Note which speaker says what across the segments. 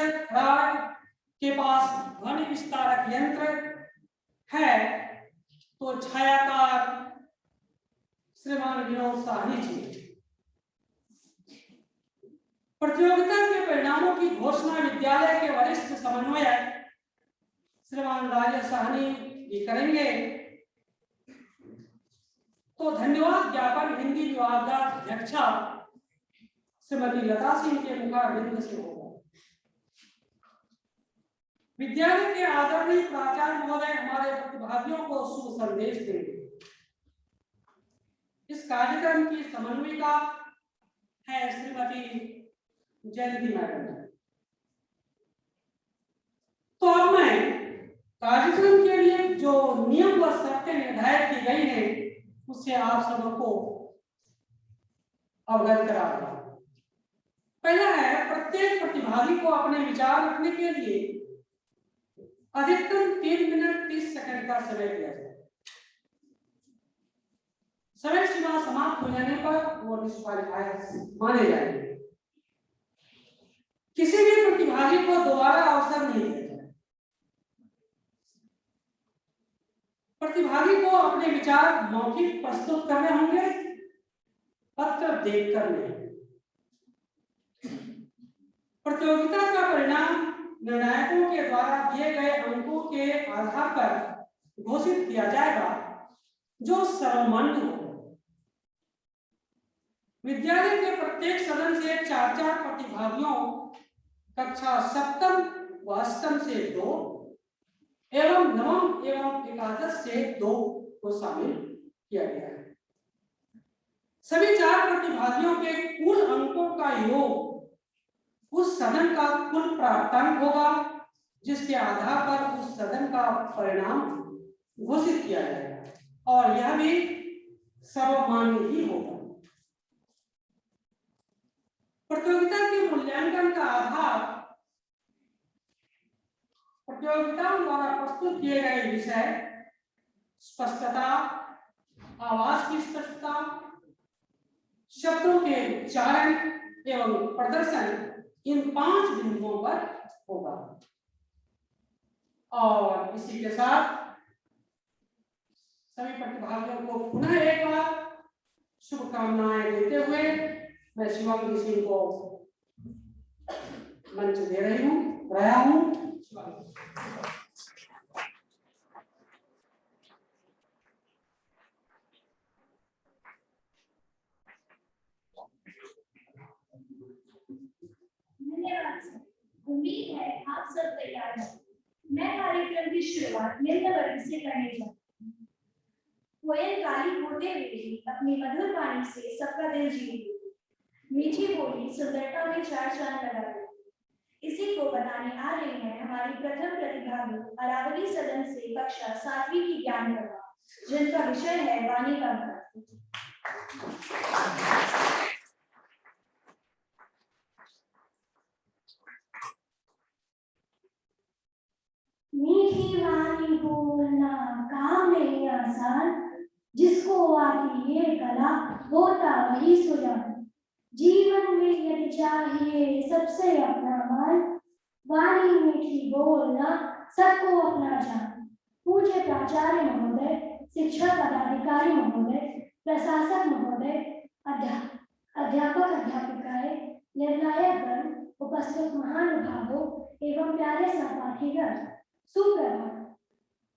Speaker 1: राय के पास ध्वनि विस्तारक यंत्र है तो छायाकार श्रीमान विनोद साहनी जी। प्रतियोगिता के परिणामों की घोषणा विद्यालय के वरिष्ठ समन्वयक श्रीमान राजेश साहनी जी करेंगे। तो धन्यवाद ज्ञापन हिंदी विभागाध्यक्षा श्रीमती लता सिंह के मुखारबिंद से होगा। विद्यालय के आदरणीय प्राचार्य महोदय हमारे प्रतिभागियों को शुभ संदेश देंगे। इस कार्यक्रम की समन्वयिका है श्रीमती जयंती मैडम। तो अब मैं कार्यक्रम के लिए जो नियम व शर्तें निर्धारित की गई हैं उससे आप सबको अवगत करा रहा हूं। पहला है, प्रत्येक प्रतिभागी को अपने विचार रखने के लिए अधिकतम 3 मिनट 30 सेकंड का समय दिया जाए। समय सीमा समाप्त हो जाने पर वो डिस्क्वालीफाई माने जाएंगे। किसी भी प्रतिभागी को दोबारा अवसर नहीं दिया जाए। प्रतिभागी को अपने विचार मौखिक प्रस्तुत करने होंगे, पत्र देखकर नहीं। प्रतियोगिता का परिणाम निर्णायकों के द्वारा दिए गए अंकों के आधार पर घोषित किया जाएगा, जो सर्वमान्य हो। विद्यालय के प्रत्येक सदन से 4-4 प्रतिभागियों कक्षा 7वीं व 8वीं से 2 एवं 9वीं एवं एकादश से 2 को शामिल किया गया है। सभी 4 प्रतिभागियों के कुल अंकों का योग उस सदन का कुल प्राप्तांक होगा, जिसके आधार पर उस सदन का परिणाम घोषित किया जाएगा और यह भी सर्वमान्य ही होगा। प्रतियोगिता के मूल्यांकन का आधार प्रतियोगिताओं द्वारा प्रस्तुत किए गए विषय, स्पष्टता, आवाज की स्पष्टता, शब्दों के उच्चारण एवं प्रदर्शन, इन 5 बिंदुओं पर होगा। और इसी के साथ सभी प्रतिभागियों को पुनः एक बार शुभकामनाएं देते हुए मैं शिवांगी सिंह को मंच दे रहा हूं।
Speaker 2: उम्मीद है आप सब तैयार हैं। मैं कार्यक्रम की शुरुआत निम्न वर्ग से करने जा रही हूँ। कोयल काली होते हुए अपनी मधुर वाणी से सबका दिल जीती, मीठी बोली सुंदरता में 4 चांद लगा दी। इसी को बताने आ रही है हमारी प्रथम प्रतिभागी अरावली सदन से कक्षा 7वीं की ज्ञान प्रभा, जिनका विषय है वाणी का महत्व। मीठी वाणी बोलना काम नहीं आसान, जिसको आती ये कला होता वही सुजान। जीवन में यदि चाहिए सबसे अपना मान, वाणी मीठी बोलना सबको अपना जान। पूज्य प्राचार्य महोदय, शिक्षा पदाधिकारी महोदय, प्रशासक महोदय, अध्यापक अध्यापिकाएं, निर्णायकगण, उपस्थित महानुभावों एवं प्यारे सहपाठीगण, सुप्रभात।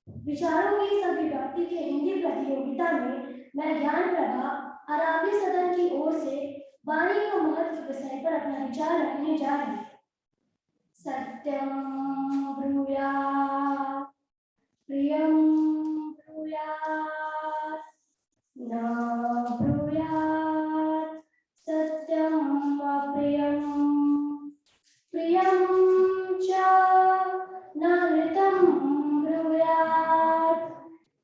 Speaker 2: विचारों की इस अभिव्यक्ति के हिंदी प्रतियोगिता में मैं ज्ञान प्रभा अरावली सदन की ओर से वाणी का महत्व विषय पर अपना विचार रखने जा रही हूँ। सत्यम ब्रूयात् प्रियम ब्रूयात् न ब्रूयात् सत्यम अप्रियम प्रियम च नामृतं ब्रूयात्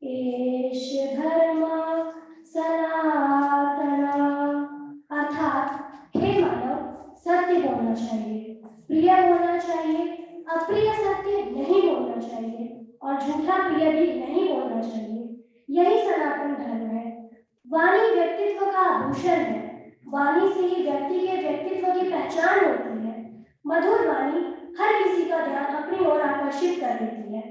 Speaker 2: एष धर्म सनातना। अर्थात हे मानव, सत्य बोलना चाहिए, प्रिय बोलना चाहिए, अप्रिय सत्य नहीं बोलना चाहिए और झूठा प्रिय भी नहीं बोलना चाहिए। यही सनातन धर्म है। वाणी व्यक्तित्व का आभूषण है। वाणी से ही व्यक्ति के व्यक्तित्व की पहचान होती है। मधुर वाणी हर आकर्षित कर लेती है।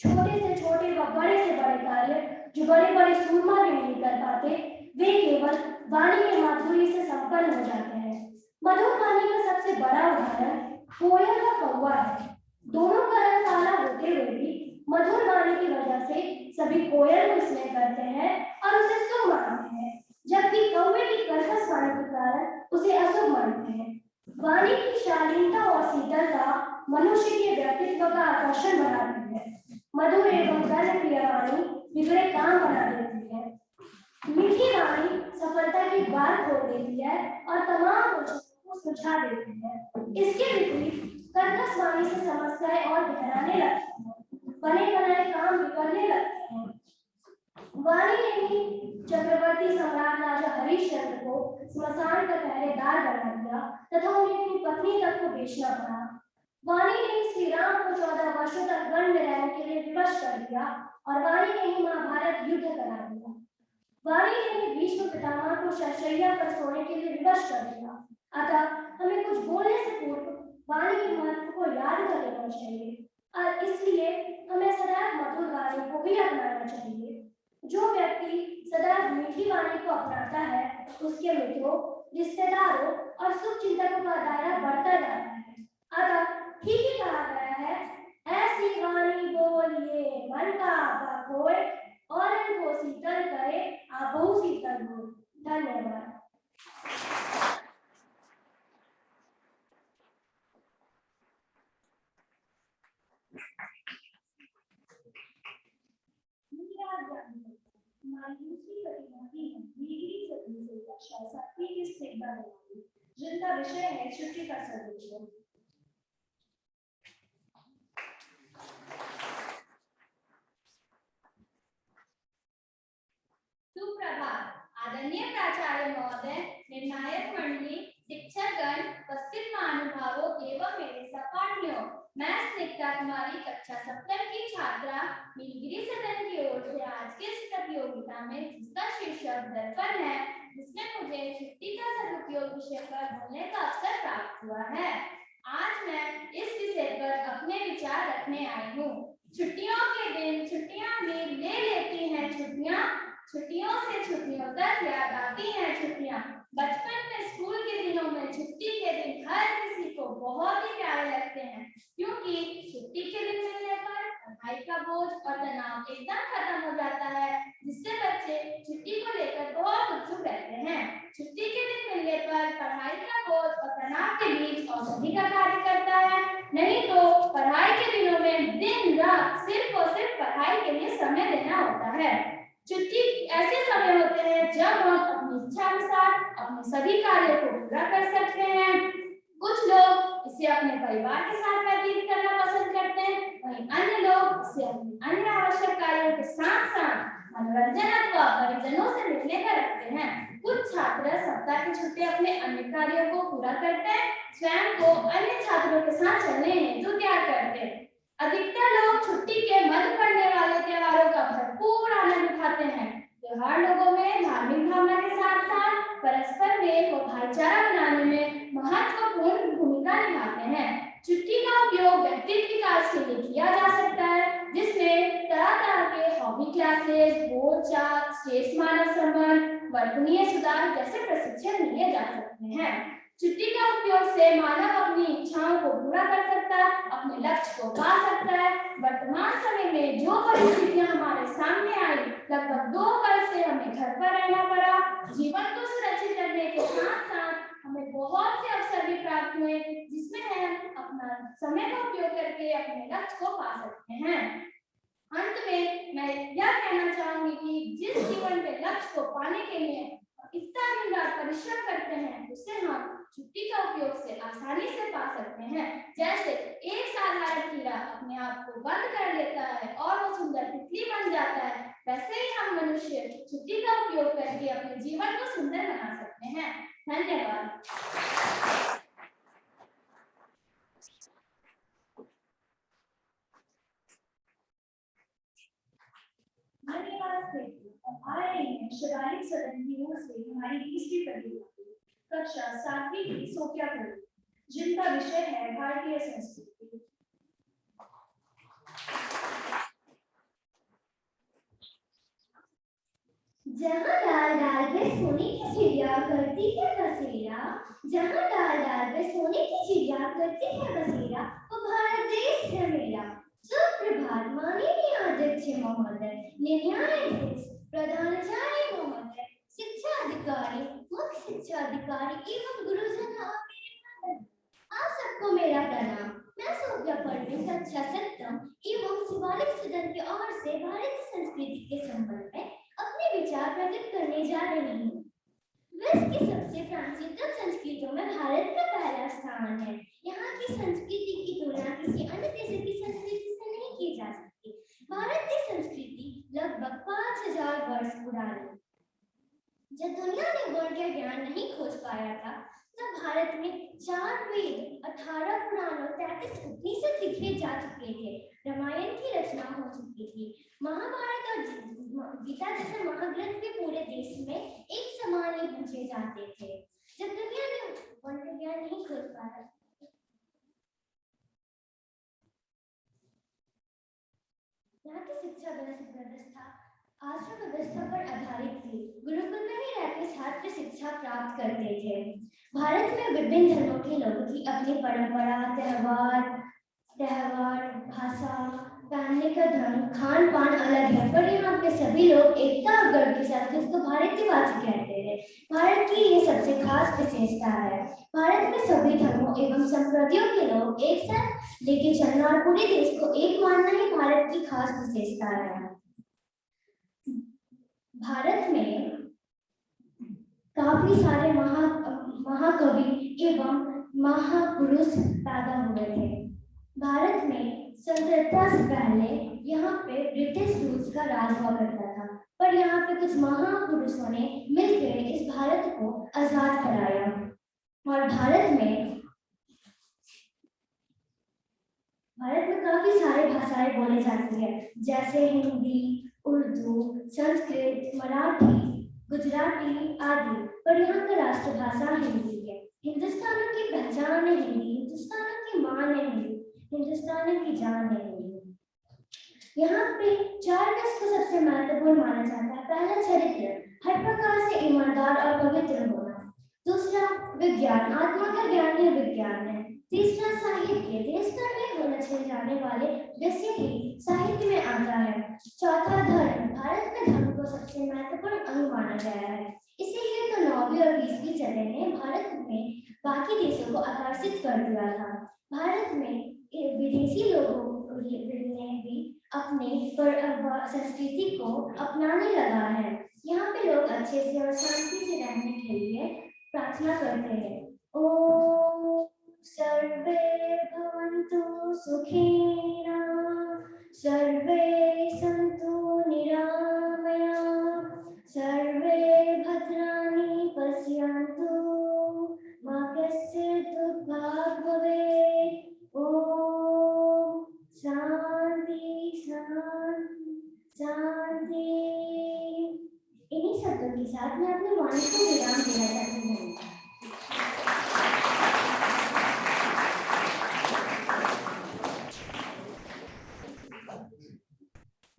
Speaker 2: छोटे से छोटे व बड़े से बड़े कार्य जो बड़े बड़े सूरमा भी नहीं कर पाते, वे केवल वाणी के माधुर्य से संपन्न हो जाते हैं। मधुर वाणी का सबसे बड़ा उदाहरण कोयल व कौवा है। दोनों का रंग काला होते हुए भी मधुर वाणी की वजह से सभी कोयल को स्नेह करते हैं और उसे शुभ मानते हैं, जबकि कौवे की कर्कश वाणी के कारण उसे अशुभ मानते हैं। वाणी की शालीनता और शीतलता मनुष्य के व्यक्तित्व का आकर्षण बढ़ाती है। मधुर एवं कर्णप्रिय वाणी बिगड़े काम बना देती है। मीठी वाणी सफलता की बात खोल देती है और तमाम मुश्किलों को सुलझा देती है। इसके विपरीत कर्कश वाणी से समस्याएं और गहराने लगती हैं, बने बनाए काम बिगड़ने लगते हैं। वाणी ने ही चक्रवर्ती सम्राट राजा हरिश्चंद्र को स्मशान का पहरेदार बना दिया तथा उन्हें अपनी पत्नी तक को बेचना पड़ा। वाणी ने श्री राम को 14 वर्षों तक वन में रहने के लिए विवश कर दिया और वाणी ने ही महाभारत युद्ध करा दिया। वाणी ने ही भीष्म पितामह को शरशैया पर सोने के लिए विवश कर दिया। अतः हमें कुछ बोलने से पूर्व वाणी के महत्व को याद कर लेना चाहिए और इसलिए हमें सदैव मधुर वाणी को भी अपनाना चाहिए। जो व्यक्ति सदैव मीठी वाणी को अपनाता है, उसके मित्रों, रिश्तेदारों और शुभचिंतकों का दायरा बढ़ता जाता है। अतः ठीक ही कहा गया है, ऐसी वाणी बोलिए मन का आपा खोए और इनको शीतल करे आपो शीतल हो। धन्यवाद। हमारी दूसरी प्रतिभागी है डिग्री सत्र से कक्षा 7वीं की स्नेहा बनाई, जिनका विषय है छुट्टी का सर्वेक्षण।
Speaker 3: सुप्रभात। आदरणीय प्राचार्य महोदय, निर्णायक मंडली, शिक्षकगण, उपस्थित महानुभावों एवं मेरे सहपाठियों, मैं स्निग्धा कुमारी कक्षा 7 की छात्रा नीलगिरी सदन की ओर से आज के इस प्रतियोगिता में जिसका शीर्षक दर्पण है, जिसमें मुझे छुट्टी का सदुपयोग विषय पर बोलने का अवसर प्राप्त हुआ है। आज मैं इस विषय पर अपने विचार रखने आई हूँ। छुट्टियों के दिन छुट्टियां भी ले लेती हैं छुट्टियां, छुट्टियों से छुट्टियों तक याद आती हैं छुट्टियां। बचपन में स्कूल के दिनों में छुट्टी के दिन हर किसी को बहुत ही प्यारे लगते हैं, क्योंकि छुट्टी के दिन मिलने पर पढ़ाई का बोझ और तनाव एकदम खत्म हो जाता है, जिससे बच्चे छुट्टी को लेकर बहुत उत्सुक रहते हैं। छुट्टी के दिन मिलने पर पढ़ाई का बोझ और तनाव के बीच औषधि का कार्य करता है। नहीं तो पढ़ाई के दिनों में दिन रात सिर्फ और सिर्फ पढ़ाई के लिए समय देना होता है। छुट्टी ऐसे समय होते हैं जब हम अपनी इच्छा अनुसार अपने सभी कार्यों को पूरा कर सकते हैं। कुछ लोग इसे अपने परिवार के साथ व्यतीत करना पसंद करते हैं, वहीं अन्य लोग इसे अपने अन्य आवश्यक कार्यों के साथ साथ मनोरंजन अथवा परिजनों से मिलने का रखते हैं। कुछ छात्र सप्ताह की छुट्टी अपने अन्य कार्यों को पूरा करते हैं, स्वयं को अन्य छात्रों के साथ चलने हेतु तैयार करते हैं। अधिकतर लोग छुट्टी के मध्य पड़ने वाले त्योहारों का भरपूर आनंद उठाते हैं। त्योहार लोगों में धार्मिक भावना के साथ साथ परस्पर मेल व भाईचारा बनाने में महत्वपूर्ण भूमिका निभाते हैं। छुट्टी का उपयोग व्यक्तित्व विकास के लिए किया जा सकता है, जिसमें तरह तरह के हॉबी क्लासेस, बोर्ड चार्ट, श्रेष्ठ मानव संबंध, वर्तनीय सुधार जैसे प्रशिक्षण लिए जा सकते हैं। छुट्टी का उपयोग से मानव अपनी इच्छाओं को पूरा कर सकता है, अपने लक्ष्य को पा सकता है। वर्तमान समय में जो परिस्थितियां हमारे सामने आई, लगभग 2 वर्ष से हमें घर पर रहना पड़ा। जीवन को सुरक्षित रखने के साथ साथ हमें बहुत से अवसर भी प्राप्त हुए, जिसमें हम अपना समय का उपयोग करके अपने लक्ष्य को पा सकते हैं। अंत में मैं यह कहना चाहूंगी कि जिस जीवन के लक्ष्य को पाने के लिए इतना दिन रात परिश्रम करते हैं, उससे हम छुट्टी का उपयोग से आसानी से पा सकते हैं। जैसे एक साधारण कीड़ा अपने आप को बंद कर लेता है और वो सुंदर तितली बन जाता है, वैसे ही हम मनुष्य छुट्टी का उपयोग करके अपने जीवन को सुंदर बना सकते हैं। धन्यवाद।
Speaker 2: अब आ रही है शिवालिक सदन की ओर से हमारी तीसरी प्रतिभागी कक्षा 7वीं की सोफिया प्रवीण, जिनका विषय है भारतीय संस्कृति। जहाँ डाल डाल पे सोने की चिड़िया करती है बसेरा, जहाँ डाल डाल पे सोने की चिड़िया करती है बसेरा, वो भारत देश है मेरा। सुप्रभात माननीय अध्यक्ष महोदय, न्यायाधीश, प्रधानाचार्य महोदय, शिक्षा अधिकारी, मुख्य शिक्षा अधिकारी एवं गुरुजन और मेरे माता, आप सबको मेरा प्रणाम। मैं सोफिया पंडित कक्षा सप्तम एवं शिवालिक सदन की ओर से भारतीय संस्कृति के संबंध में अपने विचार प्रकट करने जा रही हूँ। विश्व की सबसे प्राचीनतम संस्कृतियों में भारत का पहला स्थान है। यहाँ की संस्कृति की तुलना किसी अन्य देश की संस्कृति से नहीं की जा सकती। भारत की संस्कृति लगभग 5000 वर्ष पुरानी। जब दुनिया ने वर्ण का ज्ञान नहीं खोज पाया था, तब भारत में 4 वेद, 18 पुराण और 33 उपनिषद लिखे जा चुके थे। रामायण की रचना हो चुकी थी। महाभारत और गीता जैसे महाग्रंथ भी पूरे देश में एक समान ही पूछे जाते थे। जब दुनिया ने वर्ण का ज्ञान नहीं खोज पाया, यहाँ की शिक्षा व्यवस्था आश्रम व्यवस्था पर आधारित थी। गुरुकुल में ही रहकर छात्र शिक्षा प्राप्त करते थे। भारत में विभिन्न धर्मों के लोगों की अपनी परंपरा, त्योहार, भाषा, पहनने का ढंग, खान पान अलग है, पर यहाँ पे सभी लोग एकता और गर्व के साथ खुद को भारतीयवासी कहते हैं। भारत की ये सबसे खास विशेषता है। भारत में सभी धर्मों एवं संप्रदायों के लोग एक साथ लेके चलना और पूरे देश को एक मानना ही भारत की खास विशेषता है। भारत में काफी सारे महाकवि एवं महापुरुष पैदा हुए थे। भारत में स्वतंत्रता से पहले यहाँ पे ब्रिटिश रूल्स का राज हुआ करता था, पर यहाँ पे कुछ महापुरुषों ने मिलकर इस भारत को आजाद कराया और भारत में काफी सारे भाषाएं बोली जाती है, जैसे हिंदी, उर्दू, संस्कृत, मराठी, गुजराती आदि, पर यहाँ का राष्ट्रभाषा हिंदी है। हिंदुस्तान की पहचान है हिंदी, हिंदुस्तान की मान है हिंदी, हिंदुस्तान की जान है हिंदी। यहाँ पे 4 गज को सबसे महत्वपूर्ण माना जाता है। पहला चरित्र, हर प्रकार से ईमानदार और पवित्र होना। दूसरा विज्ञान, आत्मा का ज्ञान ही विज्ञान है। तीसरा साहित्य, देश भर में होने जाने वाले विषय ही साहित्य में आता है। चौथा धर्म, भारत में धर्म को सबसे महत्वपूर्ण अंग माना गया है। इसीलिए तो 9वीं और 20वीं सदी ने भारत में बाकी देशों को आकर्षित कर दिया था। भारत में विदेशी लोगों ने भी अपने संस्कृति को अपनाने लगा है। यहाँ पे लोग अच्छे से और शांति से रहने के लिए प्रार्थना करते हैं। ओम सर्वे भवन्तु सुखिनः, सर्वे सन्तु निरामयाः, सर्वे भद्राणि पश्यन्तु, मा कश्चित् दुःखभाग् भवेत्। ओम शांति शांति शांति। इन्हीं शब्दों के साथ मैं अपने वाणी को विराम देना चाहती हूँ।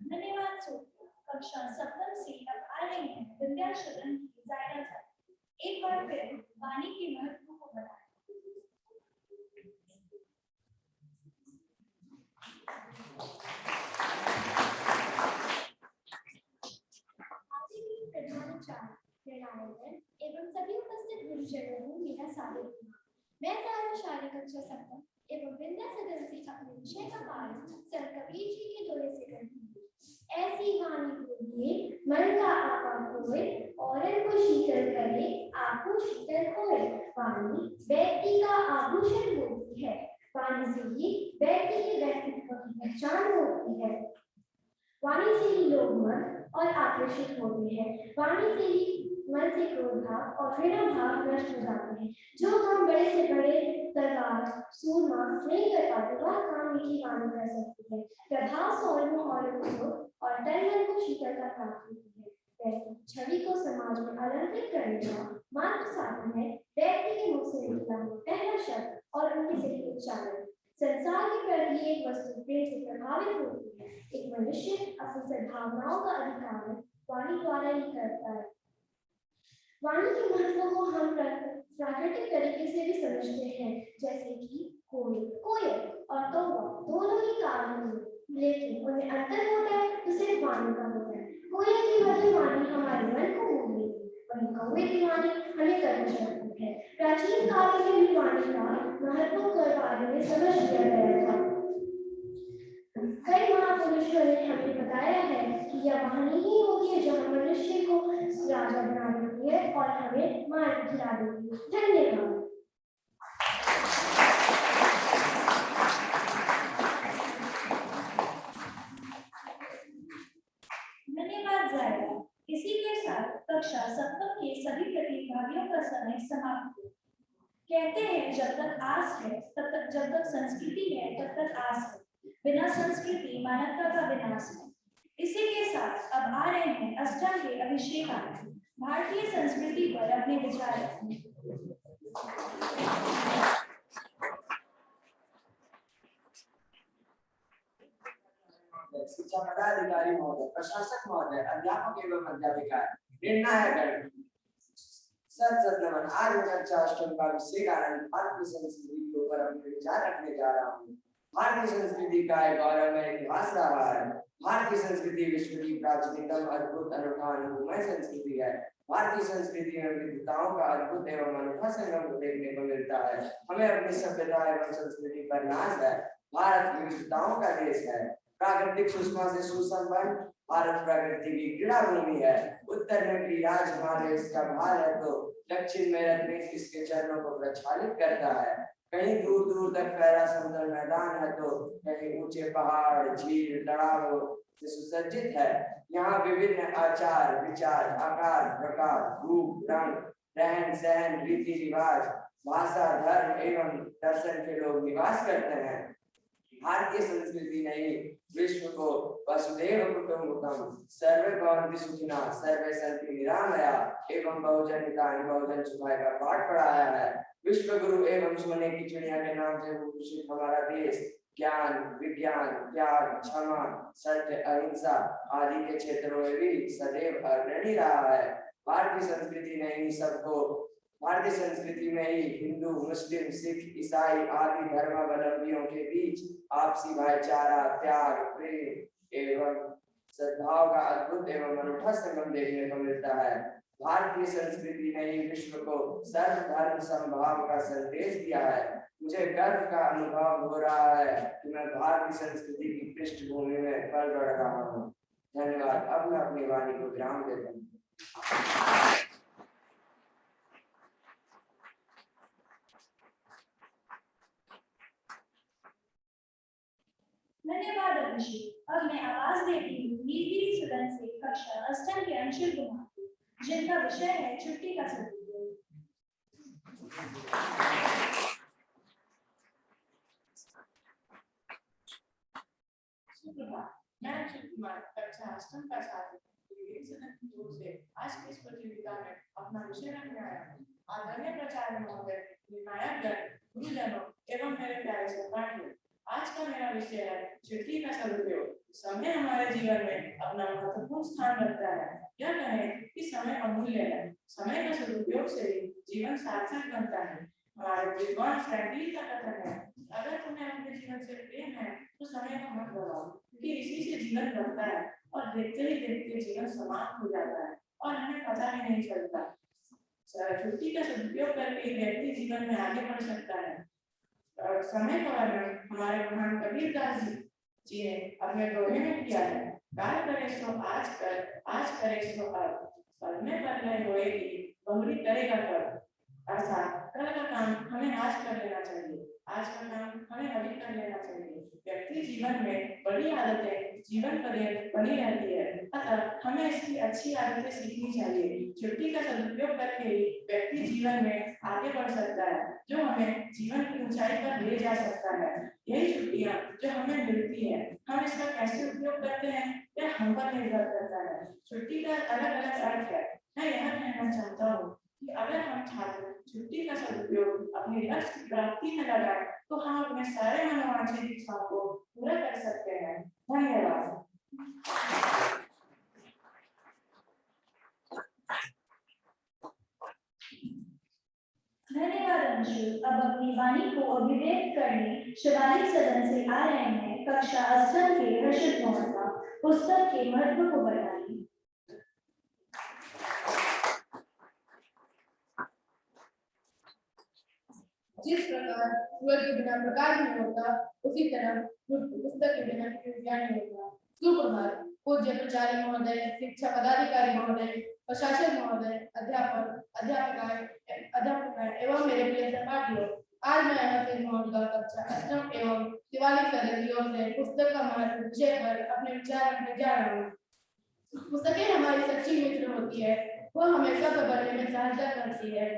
Speaker 2: धन्यवाद सोफिया। कक्षा सप्तम से अब आ रही है विद्या सदन की जायरा साहब। एक बार फिर वाणी के महत्व को बताएं। एवं सभी उपस्थित गुरुजनों को मेरा स्वागत है। मैं शारीरिक कक्षा सप्तम एवं विद्या सदन से अपने विषय का पाठ संत कबीर जी के दोहे से करती हूँ। ऐसी वाणी बोलिए मन का आपा खोए, औरन को शीतल करे आपको शीतल होए। वाणी व्यक्ति का आभूषण होती है। वाणी से ही व्यक्ति के व्यक्तित्व की पहचान होती है। वाणी से ही लोग मन और आकर्षित होते हैं। वाणी से ही मन से क्रोध भाव और घृणा भाव नष्ट हो जाते हैं। जो काम बड़े से बड़े तलवार सूरमा नहीं कर पाते, वह काम मीठी वाणी कर सकती है। प्रभाव से औरों को और तन मन को शीतलता प्राप्त होती है। वैसे छवि को समाज में अलंकृत करने का मात्र साधन है व्यक्ति के मुख से निकला पहला शब्द और उनके सही उच्चारण। संसार की प्रत्येक वस्तु प्रेम से प्रभावित होती है। एक मनुष्य अपनी सद्भावनाओं का अधिकारी वाणी द्वारा ही करता है। वाणी के महत्व को हम प्राकृतिक तरीके से भी समझते हैं, जैसे कि कोयल और कौवा दोनों ही कान हैं, लेकिन उनमें अंतर होता है तो सिर्फ वाणी का होता है। कोयल की मधुर वाणी हमारे मन को मोह लेती है, वहीं कौवे की वाणी हमें कर्मश करती है। प्राचीन काल में भी वाणी का महत्व के बारे में समझ लिया गया था। कई महापुरुषों ने हमें बताया है कि यह वाणी ही होती है जो मनुष्य को राजा बना देती है और हमें मार खिला देती है। धन्यवाद।
Speaker 4: धन्यवाद जायरा। इसी के साथ कक्षा सप्तम के सभी प्रतिभागियों का समय समाप्त हुआ। कहते हैं जब तक आस है तब तक, जब तक संस्कृति है तब तक आस है, बिना संस्कृति मानवता का विनाश है। इसी के साथ अब आ रहे हैं अष्टम के अभिषेक आनंद, भारतीय संस्कृति पर अपने विचार रखने।
Speaker 5: शिक्षा पदाधिकारी महोदय, प्रशासक महोदय, अध्यापक एवं अध्यापिका, निर्णायक सत नमन। आज मैं कक्षा अष्टम का अभिषेक आनंद भारतीय संस्कृति के ऊपर अपने विचार रखने जा रहा हूँ। भारतीय संस्कृति का एक गौरवमय इतिहास रहा है। भारतीय संस्कृति विश्व की प्राचीनतम, अद्भुत, अनूठा, अनुभवमय संस्कृति है। भारतीय संस्कृति में विविधताओं का अद्भुत एवं अनूठा संगम देखने को मिलता है। हमें अपनी सभ्यता एवं संस्कृति पर नाज है। भारत विविधताओं का देश है। प्राकृतिक सुषमा से सुसंपन्न भारत प्रकृति की क्रीड़ा भूमि है। उत्तर में गिरिराज हिमालय इसका भार है तो दक्षिण में रत्नेश इसके चरणों को प्रक्षालित करता है। कहीं दूर दूर तक फैला समतल मैदान है तो कहीं ऊंचे पहाड़, झील, तालाबों से सुसज्जित है। यहाँ विभिन्न आचार, विचार, आकार, प्रकार, रूप, रंग, रहन सहन, रीति रिवाज, भाषा, धर्म एवं दर्शन के लोग निवास करते हैं। भारतीय संस्कृति ने विश्व को वसुधैव कुटुंबकम सर्वे भवन्तु सुखिनः सर्वे सन्तु निरामया एवं बहुजन हिताय बहुजन सुखाय का पाठ पढ़ाया है। विश्व गुरु एवं सोने की चिड़िया के नाम से भूषित हमारा देश ज्ञान, विज्ञान, त्याग, क्षमा, सत्य, अहिंसा आदि के क्षेत्रों में भी सदैव अग्रणी रहा है। भारतीय संस्कृति ने ही सबको भारतीय संस्कृति में ही हिंदू, मुस्लिम, सिख, ईसाई आदि धर्मावलंबियों के बीच आपसी भाईचारा, त्याग, प्रेम एवं सद्भाव का अद्भुत एवं अनूठा संगम देखने को मिलता है। भारतीय संस्कृति ने ही विश्व को सर्वधर्म समभाव का संदेश दिया है। मुझे गर्व का अनुभव हो रहा है कि मैं भारतीय संस्कृति की पृष्ठभूमि में पल बढ़ रहा हूँ। धन्यवाद। अब मैं अपनी वाणी को विराम देता हूँ।
Speaker 4: धन्यवाद अभिषेक। अब मैं आवाज देती हूँ नीलगिरी सदन से कक्षा अष्टम के अंशुल कुमार को, जिनका विषय है छुट्टी का सदुपयोग।
Speaker 6: मैं अंशुल कुमार कक्षा अष्टम का छात्र नीलगिरी सदन की ओर से आज की इस प्रतियोगिता में अपना विषय रखने आया हूँ। आदरणीय प्राचार्य महोदय, निर्णायकगण, गुरुजनों एवं मेरे प्यारे सहपाठियों, आज का मेरा विषय है छुट्टी का सदुपयोग। समय हमारे जीवन में अपना महत्वपूर्ण स्थान रखता है। यह कहें कि समय अमूल्य है। समय का सदुपयोग से ही जीवन सार्थक बनता है। हमारे विद्वान फ्रैंकलिन का कथन है, अगर तुम्हें अपने जीवन से प्रेम है तो समय का मत गवाओ, क्योंकि इसी से जीवन बढ़ता है और देखते ही देखते जीवन समाप्त हो जाता है और हमें पता ही नहीं चलता। छुट्टी का सदुपयोग करके व्यक्ति जीवन में आगे बढ़ सकता है। समय का वर्णन हमारे महान कबीरदास जी ने अपने दोहे में किया है। काल करे सो आज करे सो अब, पल में बदले होएगी बहुरी करेगा कब। अर्थात कल का काम हमें आज कर लेना चाहिए, आज का काम हमें अभी कर लेना चाहिए। व्यक्ति जीवन में बड़ी आदतें जीवन पर्यंत बनी रहती है, अतः हमें इसकी अच्छी आदतें सीखनी चाहिए। छुट्टी का सदुपयोग करके ही व्यक्ति जीवन में आगे बढ़ सकता है, जो हमें जीवन की ऊंचाई पर ले जा सकता है। यही छुट्टियां जो हमें मिलती है, हम इसका कैसे उपयोग करते हैं यह हम पर निर्भर करता है। छुट्टी का अलग अलग अर्थ है। मैं यह कहना चाहता हूँ कि अगर हम छात्र छुट्टी का सदुपयोग अपनी लक्ष्य की प्राप्ति में लगाएं तो हम अपने सारे मनोवांछित इच्छाओं को पूरा कर सकते हैं। धन्यवाद।
Speaker 4: जी अब अपनी वाणी को अभिव्यक्त करने शिवालिक सदन से आ रहे हैं कक्षा 8 के रशिद मोहता पुस्तक के महत्व को बताइए।
Speaker 6: जिस प्रकार सूरज के बिना प्रकाश नहीं होता, उसी तरह पुस्तक के बिना ज्ञान नहीं होता। सुप्रभात। पूज्य प्राचार्य महोदय, शिक्षा पदाधिकारी महोदय, प्रशासक महोदय, अध्यापक एवं मेरे प्रिय सहपाठियों, आज मैं हफीज मोहम्मद का कक्षा 8 एवं शिवालिक सदन की ओर से पुस्तक का महत्व विषय पर अपने विचार रखने जा रहा हूँ। पुस्तकें हमारी सच्ची मित्र होती है, वह हमें सब बढ़ने में सहायता करती है।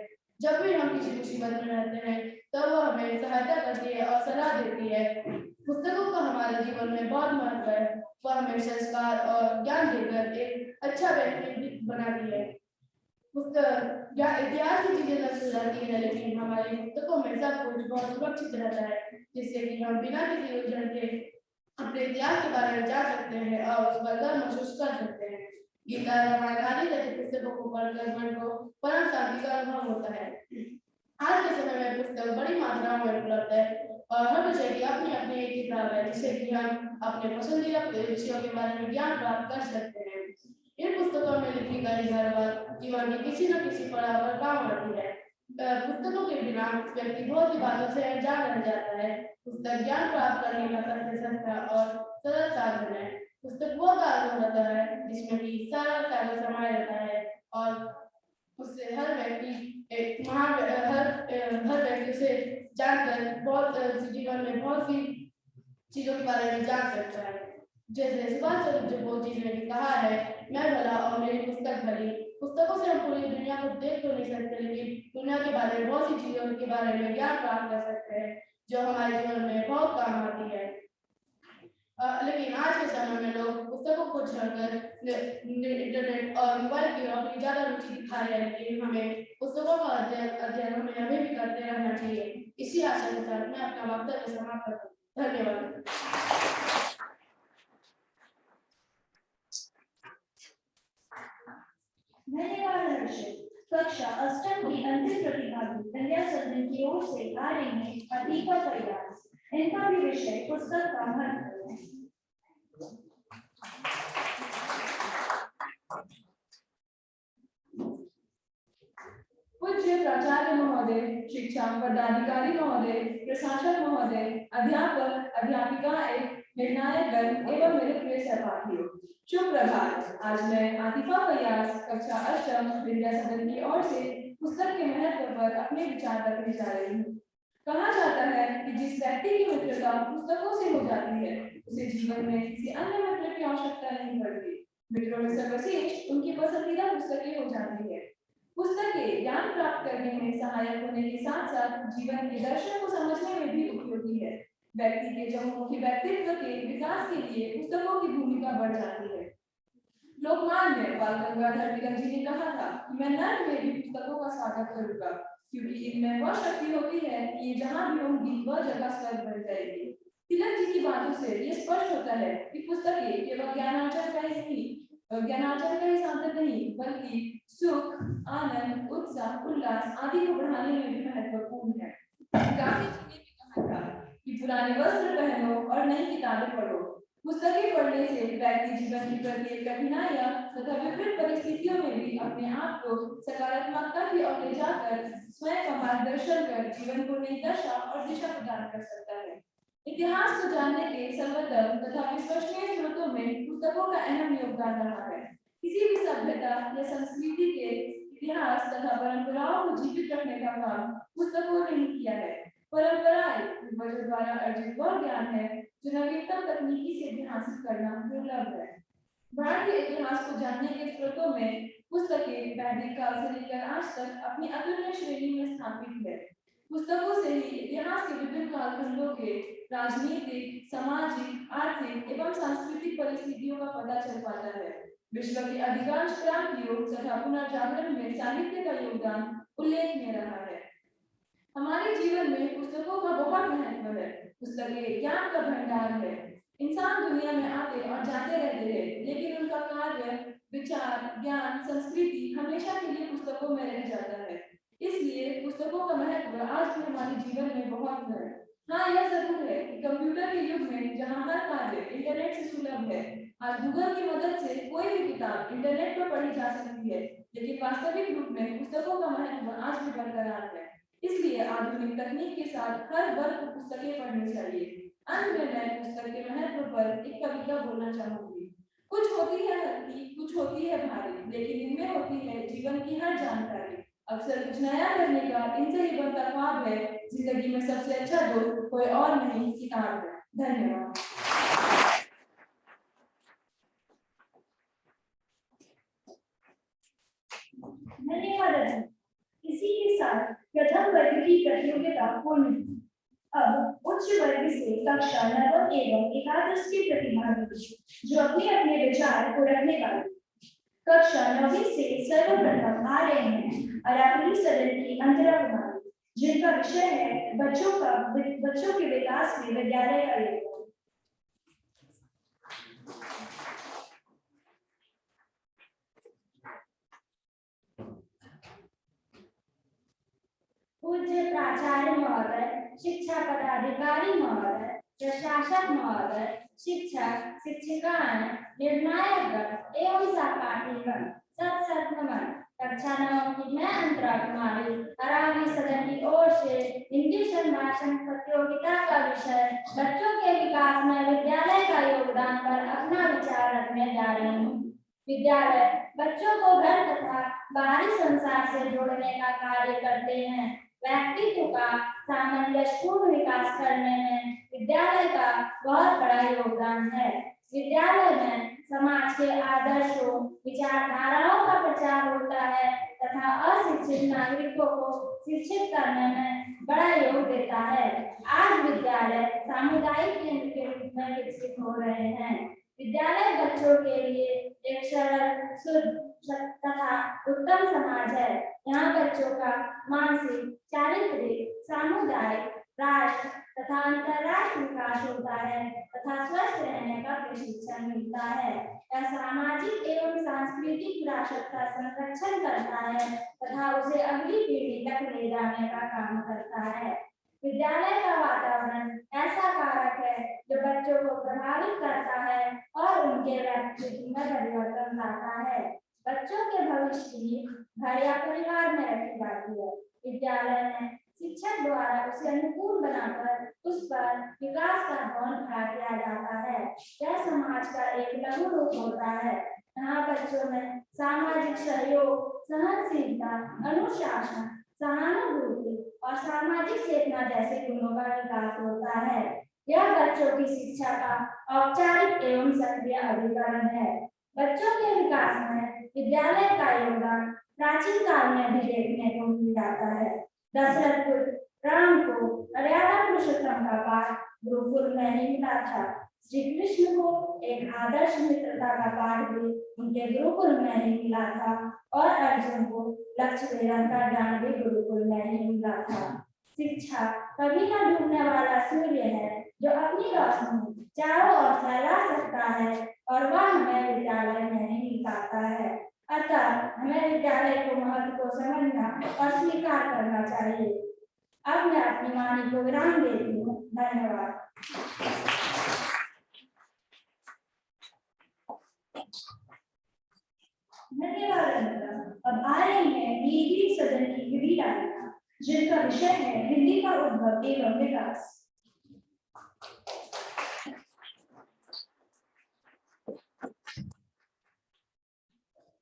Speaker 6: जब भी हम किसी मुसीबत में रहते हैं तब वह हमें सहायता करती है और सलाह देती है। पुस्तकों का हमारे जीवन में बहुत महत्व है, वह हमें संस्कार और ज्ञान देकर एक अच्छा व्यक्ति बनाती है। पुस्तक इतिहास की चीजें नष्ट हो जाती है, लेकिन हमारी पुस्तकों में सब कुछ बहुत सुरक्षित रहता है, जिससे कि हम बिना किसी उलझन के अपने इतिहास के बारे में जान सकते हैं और उस पर गर्व महसूस कर सकते हैं। गीता रामायण आदि जैसी पुस्तकों को पढ़कर मन को परम शांति का अनुभव होता है। आज के समय में पुस्तक बड़ी मात्रा में उपलब्ध है और हर विषय की अपनी अपनी एक किताब है, जिससे कि हम अपने पसंदीदा विषयों के बारे में ज्ञान प्राप्त कर सकते हैं। इन पुस्तकों में लिखी गई हर बात जीवन में किसी न किसी पड़ाव पर काम आती है। पुस्तकों के बिना व्यक्ति बहुत सी बातों से अनजान रह जाता है। पुस्तक ज्ञान प्राप्त करने का सबसे सस्ता और सरल साधन है। पुस्तक वो कागज होता है जिसमें कि सारा कागज समाया रहता है और उससे हर व्यक्ति हर व्यक्ति से जानकर बहुत जीवन में बहुत सी चीजों के बारे में जान सकता है। जैसे सुभाष चंद्र बोस जी ने कहा है, मैं भला और मेरी पुस्तक भली। पुस्तकों से हम पूरी दुनिया को देख तो नहीं सकते, लेकिन दुनिया के बारे में बहुत सी चीजों के बारे में ज्ञान प्राप्त कर सकते हैं, जो हमारे जीवन में बहुत काम आती है। लेकिन आज के समय में लोग पुस्तकों को छोड़कर इंटरनेट और मोबाइल की ओर अपनी ज्यादा रुचि दिखा रहे हैं, लेकिन हमें पुस्तकों का अध्ययन हमें अभी भी करते रहना चाहिए। इसी आशा के साथ मैं अपना वक्तव्य समाप्त करता हूँ। धन्यवाद।
Speaker 4: धन्यवाद हर्षित। कक्षा 8 की अंतिम प्रतिभागी कन्या सदन की ओर से आ रही हैं अतीका प्रयास। इनका भी विषय पुस्तक का महत्व है।
Speaker 7: पूज्य प्राचार्य महोदय, शिक्षा पदाधिकारी महोदय, प्रशासक महोदय, अध्यापक अध्यापिकाएं, निर्णायकगण एवं मेरे प्रिय सहपाठियों, शुभ प्रभात। आज मैं आतिफा फैयाज कक्षा 8 विद्या सदन की ओर से पुस्तक के महत्व पर अपने विचार रखने जा रही हूँ। कहा जाता है कि जिस व्यक्ति की मित्रता पुस्तकों से हो जाती है, उसे जीवन में किसी अन्य मित्र की आवश्यकता नहीं पड़ती। मित्रों में सर्वश्रेष्ठ उनकी पसंदीदा पुस्तकें हो जाती है। पुस्तकें ज्ञान प्राप्त करने में सहायक होने के साथ साथ जीवन के दर्शन को समझने में भी उपयोगी है। व्यक्ति के चहुमुखी व्यक्तित्व के विकास के लिए पुस्तकों की भूमिका बढ़ जाती है। लोकमान्य बाल गंगाधर तिलक जी ने कहा था कि मैं नर्क में भी पुस्तकों का स्वागत करूंगा, क्योंकि इनमें वह शक्ति होती है कि ये जहां भी होंगी वह जगह स्वर्ग बन जाएगी। तिलक जी की बातों से ये स्पष्ट होता है कि पुस्तकें केवल ज्ञानार्जन का ही साधन नहीं, बल्कि सुख, आनंद, उत्साह, उल्लास आदि को बढ़ाने में भी महत्वपूर्ण है। गांधी जी ने भी कहा था कि पुराने वस्त्र पहनो और नई किताबें पढ़ो। पुस्तकें पढ़ने से व्यक्ति जीवन की प्रत्येक कठिनाइयां तथा विभिन्न परिस्थितियों में भी अपने आप को सकारात्मकता की ओर ले जाकर स्वयं का मार्गदर्शन कर जीवन को नई दशा और दिशा प्रदान कर सकता है। इतिहास को जानने के सर्वोत्तम तथा विश्वसनीय स्रोतों में पुस्तकों का अहम योगदान रहा है। किसी भी सभ्यता या संस्कृति के इतिहास तथा परंपराओं को जीवित रखने का काम पुस्तकों ने ही किया है। परंपराएं पूर्वजों द्वारा अर्जित वह ज्ञान है जो नवीनतम तकनीकी से भी हासिल करना दुर्लभ है। भारतीय इतिहास को जानने के स्रोतों में पुस्तकें वैदिक काल से लेकर आज तक अपनी अतुल्य श्रेणी में स्थापित है। पुस्तकों से ही इतिहास के विभिन्न कालखंडों के राजनीतिक, सामाजिक, आर्थिक एवं सांस्कृतिक परिस्थितियों का पता चल पाता है। विश्व की अधिकांश क्रांतियों तथा पुनर्जागरण में साहित्य का योगदान उल्लेखनीय रहा है। हमारे जीवन में पुस्तकों का बहुत महत्व है। पुस्तकें ज्ञान का भंडार है। इंसान दुनिया में आते और जाते रहते हैं, लेकिन उनका कार्य, विचार, ज्ञान, संस्कृति हमेशा के लिए पुस्तकों में रह जाता है। इसलिए पुस्तकों का महत्व आज भी हमारे जीवन में बहुत है। हाँ, यह जरूर है कि कंप्यूटर के युग में जहाँ हर कार्य इंटरनेट से सुलभ है, आज गूगल की मदद से कोई भी किताब इंटरनेट पर पढ़ी जा सकती है, लेकिन वास्तविक रूप में पुस्तकों का महत्व आज भी बरकरार है। इसलिए आधुनिक तकनीक के साथ हर वर्ग को पुस्तकें पढ़नी चाहिए। अंत में मैं पुस्तक के महत्व पर एक कविता बोलना चाहूंगी। कुछ होती है हल्की, कुछ होती है भारी, लेकिन इनमें होती है जीवन की हर जानकारी। अक्सर कुछ नया करने का इनसे ही बनता ख्वाब है। जिंदगी में सबसे अच्छा दोस्त कोई और नहीं, किताब है। धन्यवाद।
Speaker 4: धन्यवाद। इसी के साथ प्रथम वर्ग की प्रतियोगिता पूर्ण हुई। अब उच्च वर्ग से कक्षा नवम एवं एकादश के प्रतिभागी जो अपने अपने विचार को रखने वाले कक्षा नवीं से सर्वप्रथम आ रहे हैं अरावली सदन की अंतरा कुमारी, जिनका विषय है बच्चों के विकास में विद्यालय का योगदान।
Speaker 2: पूज्य प्राचार्य महोदय, शिक्षा पदाधिकारी महोदय, प्रशासक महोदय, शिक्षक शिक्षिकाएं, निर्णायकगण एवं सहपाठीगण, सत नमन। कक्षा नवम की मैं अंतरा कुमारी अरावली सदन की ओर से हिंदी संभाषण प्रतियोगिता का विषय बच्चों के विकास में विद्यालय का योगदान पर अपना विचार रखने जा रही हूँ। विद्यालय बच्चों को घर तथा बाहरी संसार से जोड़ने का कार्य करते हैं। व्यक्तित्व का सामंजस्यपूर्ण विकास करने में विद्यालय का बहुत बड़ा योगदान है। विद्यालय में समाज के आदर्शों, विचारधाराओं का प्रचार होता है तथा अशिक्षित नागरिकों को शिक्षित करने में बड़ा योग देता है। आज विद्यालय सामुदायिक केंद्र के रूप में विकसित हो रहे हैं। विद्यालय बच्चों के लिए एक सरल, शुद्ध तथा उत्तम समाज है। यहाँ बच्चों का मानसिक, चारित्रिक, सामुदायिक, राष्ट्र तथा अंतरराष्ट्रीय विकास होता है तथा स्वस्थ रहने का प्रशिक्षण मिलता है। यह सामाजिक एवं सांस्कृतिक विरासत का संरक्षण करता है तथा उसे अगली पीढ़ी तक ले जाने का काम करता है। विद्यालय का वातावरण ऐसा कारक है जो बच्चों को प्रभावित करता है और उनके व्यक्तित्व में परिवर्तन लाता है। बच्चों के भविष्य की घर या परिवार में रखी जाती है। विद्यालय में शिक्षक द्वारा उसे अनुकूल बनाकर उस पर विकास का भवन खड़ा किया जाता है। यह समाज का एक लघु रूप होता है। यहाँ बच्चों में सामाजिक सहयोग, सहनशीलता, अनुशासन, सहानुभूति और सामाजिक चेतना जैसे गुणों का विकास होता है। यह बच्चों की शिक्षा का औपचारिक एवं सक्रिय अभिकरण है। बच्चों के विकास में विद्यालय का योगदान प्राचीन काल में भी देखने को मिल जाता है। दशरथ पुत्र राम को मर्यादा पुरुषोत्तम का पाठ गुरुकुल में ही मिला था। श्री कृष्ण को एक आदर्श मित्रता का पाठ भी उनके गुरुकुल में ही मिला था और अर्जुन को लक्ष्य वेदन का ज्ञान भी गुरुकुल में ही मिला था। शिक्षा कभी न डूबने वाला सूर्य है जो अपनी रोशनी चारों ओर फैला सकता है और वह हमें विद्यालय में ही मिल पाता है। अतः हमें विद्यालय को महत्व को समझना और स्वीकार करना चाहिए। अब मैं अपनी वाणी को विराम देती हूँ। धन्यवाद।
Speaker 4: धन्यवाद। अब आ रही है नीति सदन की विधि तालिका, जिनका विषय है हिंदी का उद्भव एवं विकास।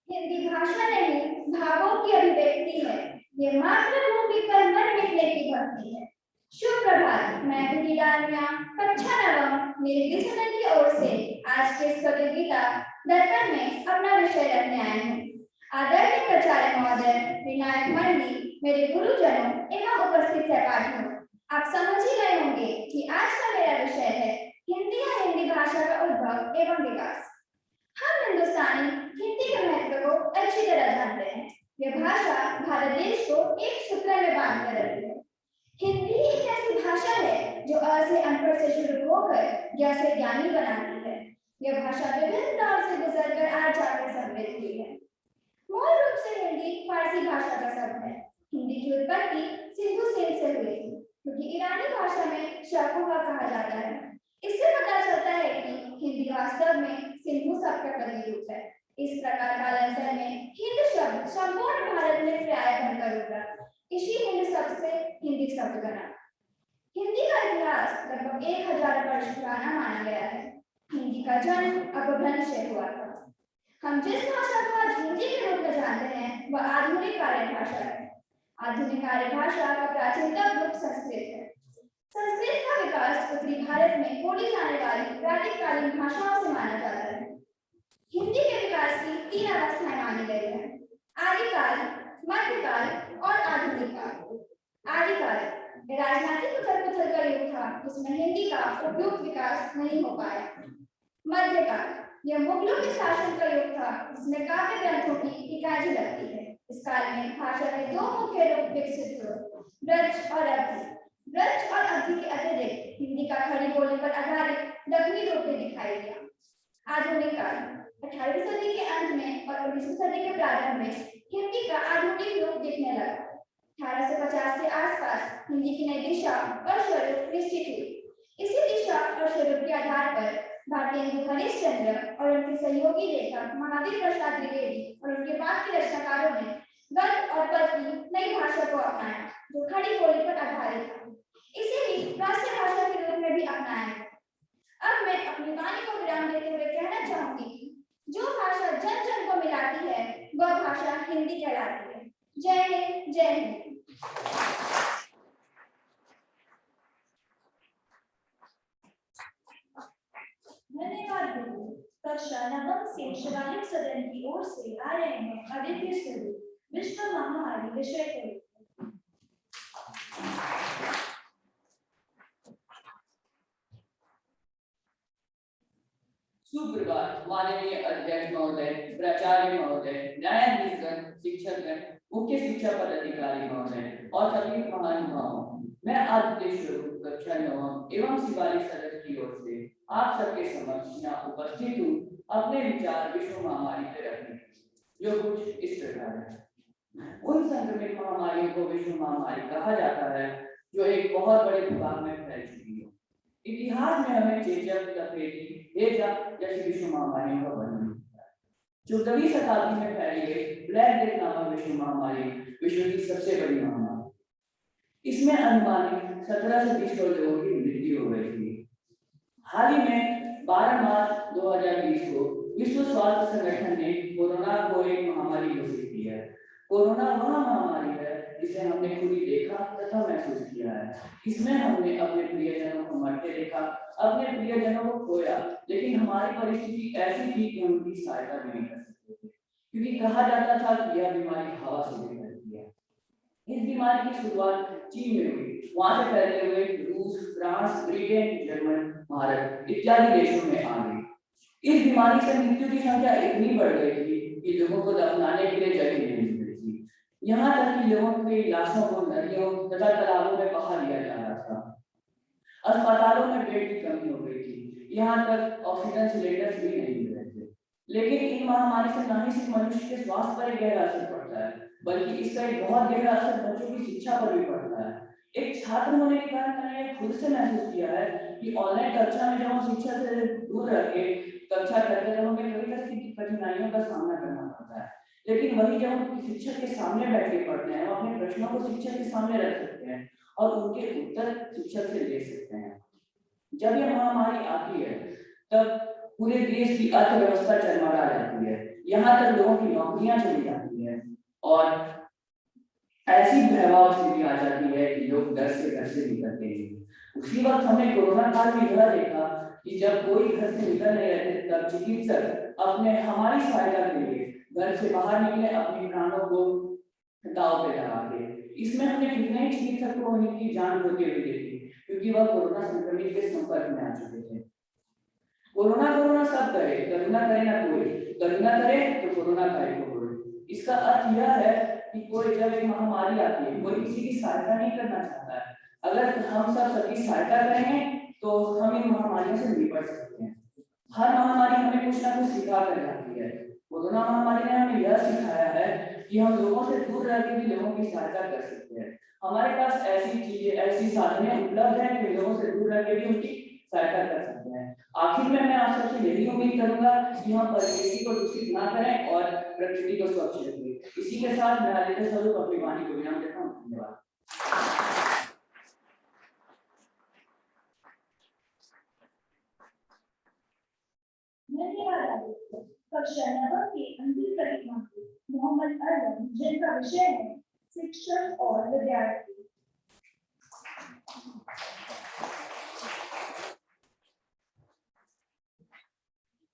Speaker 3: हिंदी भाषा नहीं, भावों की अभिव्यक्ति है। ये मातृभूमि पर मन मिटने की भक्ति है। शुभ प्रभात। मैं विद्यालया कक्षा नवम मेरे सदन की ओर से आज के इस प्रतियोगिता दर्पण में अपना विषय रखने आई हूँ। आदरणीय प्राचार्य महोदय, विनायक मंडली, मेरे गुरुजनों एवं उपस्थित सहपाठियों, आप समझ ही गए होंगे कि आज का मेरा विषय है हिंदी या हिंदी भाषा का उद्भव एवं विकास। हम हिंदुस्तानी हिंदी के महत्व को अच्छी तरह जानते हैं। यह भाषा भारत देश को एक सूत्र में बांध कर रखी है। हिंदी एक ऐसी भाषा है जो अ से अनपढ़ से शुरू होकर ज्ञ से ज्ञानी बनाती है। यह भाषा विभिन्न दौर से गुजरकर आज जाकर समृद्ध हुई है। मूल रूप से हिंदी फारसी भाषा का शब्द है। हिंदी की उत्पत्ति सिंधु सेन से हुई थी, क्योंकि ईरानी भाषा में शाकुहा कहा जाता है। इससे पता चलता है कि हिंदी वास्तव में सिंधु शब्द का प्रतिरूप है। इस प्रकार कालांतर में हिंद शब्द संपूर्ण भारत में प्राय बनकर उभरा। इसी हिंद शब्द से हिंदी शब्द बना। हिंदी का इतिहास लगभग 1000 वर्ष पुराना माना गया है। हिंदी का जन्म अपभ्रंश से हुआ था। हम जिस भाषा को आज हिंदी के रूप में जानते हैं वह आधुनिक आर्य भाषा है। आधुनिक आर्य भाषा का प्राचीनतम रूप संस्कृत है। संस्कृत का विकास उत्तरी भारत में बोली जाने वाली प्राचीनकालीन भाषाओं से माना जाता है। हिंदी के विकास की 3 अवस्थाएं मानी गई है: आदिकाल, मध्यकाल और आधुनिक काल। आदिकाल राजनीतिक उथल-पुथल का युग था, जिसमें हिंदी का उपयुक्त विकास नहीं हो पाया। मध्यकाल यह मुगलों के शासन का युग था, जिसमें काव्य ग्रंथों की इकाई झलकती है। इस काल में भाषा के 2 मुख्य रूप विकसित हुए: ब्रज और अवधि। ब्रज और अवधि के अतिरिक्त हिंदी का खड़ी बोली पर आधारित दक्षिणी रूप में दिखाई दिया। आधुनिक काल 18वीं सदी के अंत में और 19वीं सदी के प्रारंभ में हिंदी का आधुनिक रूप दिखने लगा। 1850 के आसपास हिंदी की नई दिशा और स्वरूप निश्चित हुई। इसी दिशा और स्वरूप के आधार पर भारतीय हिंदू हरिश्चंद्र और उनके सहयोगी लेखक महावीर प्रसाद द्विवेदी और उनके बाद के रचनाकारों ने गद्य और पद्य की नई भाषा को अपनाया, जो खड़ी बोली पर आधारित था। इसे ही राष्ट्रीय भाषा के रूप में भी अपनाया गया। अब मैं अपनी वाणी को विराम देते हुए कहना चाहूंगी कि जो भाषा जन जन को मिलाती है वह भाषा हिंदी कहलाती है। जय हिंद, जय हिंद।
Speaker 4: धन्यवाद गुरु। कक्षा नवम से शिवालिक सदन की ओर से आ रहे हैं आदित्य स्वरूप, विश्व महामारी विषय के।
Speaker 8: सुप्रभात माननीय अध्यक्ष महोदय, प्राचार्य महोदय, न्यायाधीशगण, शिक्षकगण, मुख्य शिक्षा पदाधिकारी महोदय और सभी महानुभावों। मैं आदित्य स्वरूप कक्षा नवम एवं शिवालिक सदन की ओर से आप सबके समक्ष यहाँ उपस्थित हूँ अपने विचार विश्व महामारी पे रखने, जो कुछ इस प्रकार है। उन संक्रमित महामारियों को विश्व महामारी कहा जाता है जो एक बहुत बड़े भूभाग में फैल चुकी हो। इतिहास में हमें चेचक, तपेदिक, हेजा जैसी विश्व महामारियों का वर्णन मिलता है। 14वीं शताब्दी में फैली गई ब्लैक डेथ नामक विश्व महामारी विश्व की सबसे बड़ी महामारी। इसमें अनुमानित 17 से 20 करोड़ लोगों की मृत्यु हो गई थी। हाल ही में 12 मार्च 2020 को विश्व स्वास्थ्य संगठन ने कोरोना को एक महामारी घोषित की है। कोरोना वह महामारी है जिसे हमने खुद ही देखा तथा महसूस किया है। इसमें हमने अपने प्रियजनों को मरते देखा, अपने प्रियजनों को खोया, लेकिन हमारी परिस्थिति ऐसी थी कि उनकी सहायता नहीं कर सकते थे, क्योंकि कहा जाता था कि यह बीमारी हवा से भी फैलती है। इस बीमारी की शुरुआत चीन में हुई, वहां से फैलते हुए रूस, फ्रांस, ब्रिटेन, जर्मन, भारत इत्यादि देशों में आ गई। इस बीमारी से मृत्यु की संख्या इतनी बढ़ गई थी कि लोगों को दफनाने के लिए जगह नहीं मिल रही थी। यहाँ तक कि लोगों की लाशों को नदियों तथा तालाबों में बहा दिया जा रहा था। अस्पतालों में बेड की कमी हो गई थी, यहाँ तक ऑक्सीजन सिलेंडर्स भी नहीं मिल रहे थे। लेकिन इन महामारी से न ही सिर्फ मनुष्य के स्वास्थ्य पर एक गहरा असर पड़ता है, बल्कि इसका एक बहुत गहरा असर बच्चों की शिक्षा पर भी पड़ता है। एक छात्र होने के कारण मैंने खुद से महसूस किया है कि ऑनलाइन कक्षा में जब हम शिक्षा से दूर रह के कक्षा करते हैं, हमें कई तरह की कठिनाइयों का सामना करना पड़ता है। लेकिन वही जब हम शिक्षक के सामने बैठ के पढ़ते हैं, हम अपने प्रश्नों को शिक्षक के सामने रख सकते हैं और उनके उत्तर शिक्षक से ले सकते हैं। जब यह महामारी आती है तब पूरे देश की अर्थव्यवस्था चरमरा जाती है, यहाँ तक लोगों की नौकरियां चली जाती है और ऐसी भयावह स्थिति आ जाती है कि लोग डर से घर से निकलते हैं। उसी वक्त हमने कोरोना काल में यह देखा कि जब कोई घर से निकल नहीं रहे तब चिकित्सक अपने हमारी सहायता के लिए घर से बाहर निकले, अपने प्राणों को दांव पे लगा के। इसमें हमने कितने ही चिकित्सक को उनकी जान होते हुए देखी, क्योंकि वह कोरोना संक्रमित के संपर्क में आ चुके थे। कोरोना सब करे, करुणा करे ना कोई, करुणा करे तो कोरोना करे तो कोई। इसका अर्थ यह है कि कोई जब एक महामारी आती है, कोई किसी की सहायता नहीं करना चाहता है। अगर हम सब सबकी सहायता करेंगे तो हम इन महामारियों से निपट सकते हैं। हर महामारी हमें कुछ ना कुछ सिखा कर जाती है। कोरोना महामारी ने हमें यह सिखाया है कि हम लोगों से दूर रह के भी लोगों की सहायता कर सकते हैं। हमारे पास ऐसी चीजें, ऐसी साधनें उपलब्ध हैं कि लोगों से दूर रह के भी उनकी सहायता कर सकते हैं। आखिर में मैं आप सबसे यही उम्मीद करूंगा कि हम प्रकृति को दूषित ना करें और प्रकृति को स्वच्छ रखें। इसी के साथ मैं आदित्य स्वरूप अपनी वाणी को विराम देता हूँ। धन्यवाद।
Speaker 4: धन्यवाद आदित्य। कक्षा 9 के अंतिम प्रतिभागी मोहम्मद अरवम, जिनका विषय है शिक्षक और विद्यार्थी।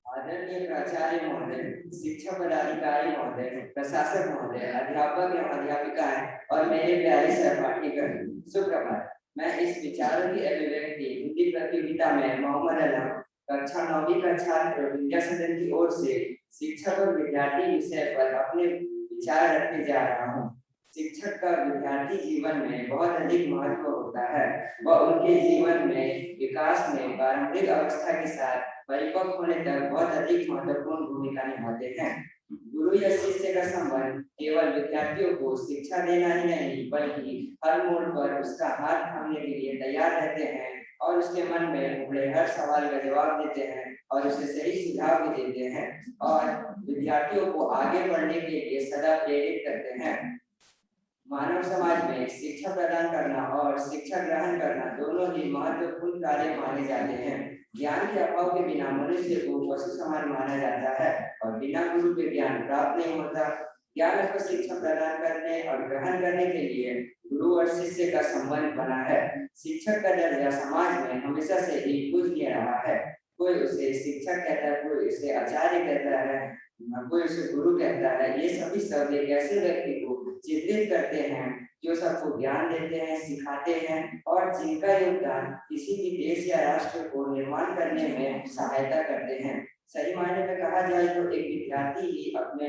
Speaker 5: आदरणीय प्राचार्य महोदय, शिक्षक पदाधिकारी महोदय, प्रशासक महोदय, अध्यापक एवं अध्यापिकाएं और मेरे प्यारे सहपाठीगण, सुप्रभात। मैं इस विचारों की अभिव्यक्ति हिंदी प्रतियोगिता में मोहम्मद अरवम, कक्षा 9वीं का छात्र विद्या सदन की ओर से शिक्षक और विद्यार्थी विषय पर अपने विचार रखने जा रहा हूँ। शिक्षक का विद्यार्थी जीवन में बहुत अधिक महत्व होता है। वह उनके जीवन में विकास में प्रारंभिक अवस्था के साथ परिपक्व होने तक बहुत अधिक महत्वपूर्ण भूमिका निभाते हैं। गुरु या शिष्य का संबंध केवल विद्यार्थियों को शिक्षा देना ही नहीं, बल्कि हर मोड़ पर उसका हाथ थामने के लिए तैयार रहते हैं और उसके मन में उभरे हर सवाल का जवाब देते हैं और उसे सही सुझाव भी देते हैं और विद्यार्थियों को आगे बढ़ने के लिए सदा प्रेरित करते हैं। मानव समाज में शिक्षा प्रदान करना और शिक्षा ग्रहण करना दोनों ही महत्वपूर्ण कार्य माने जाते हैं। ज्ञान के अभाव के बिना मनुष्य को पशु समान माना जाता है और बिना गुरु के ज्ञान प्राप्त नहीं होता। ज्ञान को शिक्षा प्रदान करने और ग्रहण करने के लिए गुरु और शिष्य का संबंध बना है। शिक्षक का दर्जा समाज में हमेशा से ही पूज्य रहा है। कोई उसे शिक्षक कहता है, कोई उसे आचार्य कहता है, कोई उसे गुरु कहता है। ये सभी शब्द एक ऐसे व्यक्ति को चित्रित करते हैं जो सबको ज्ञान देते हैं, सिखाते हैं और जिनका योगदान किसी भी देश या राष्ट्र को निर्माण करने में सहायता करते हैं। सही मायने में कहा जाए तो एक विद्यार्थी ही अपने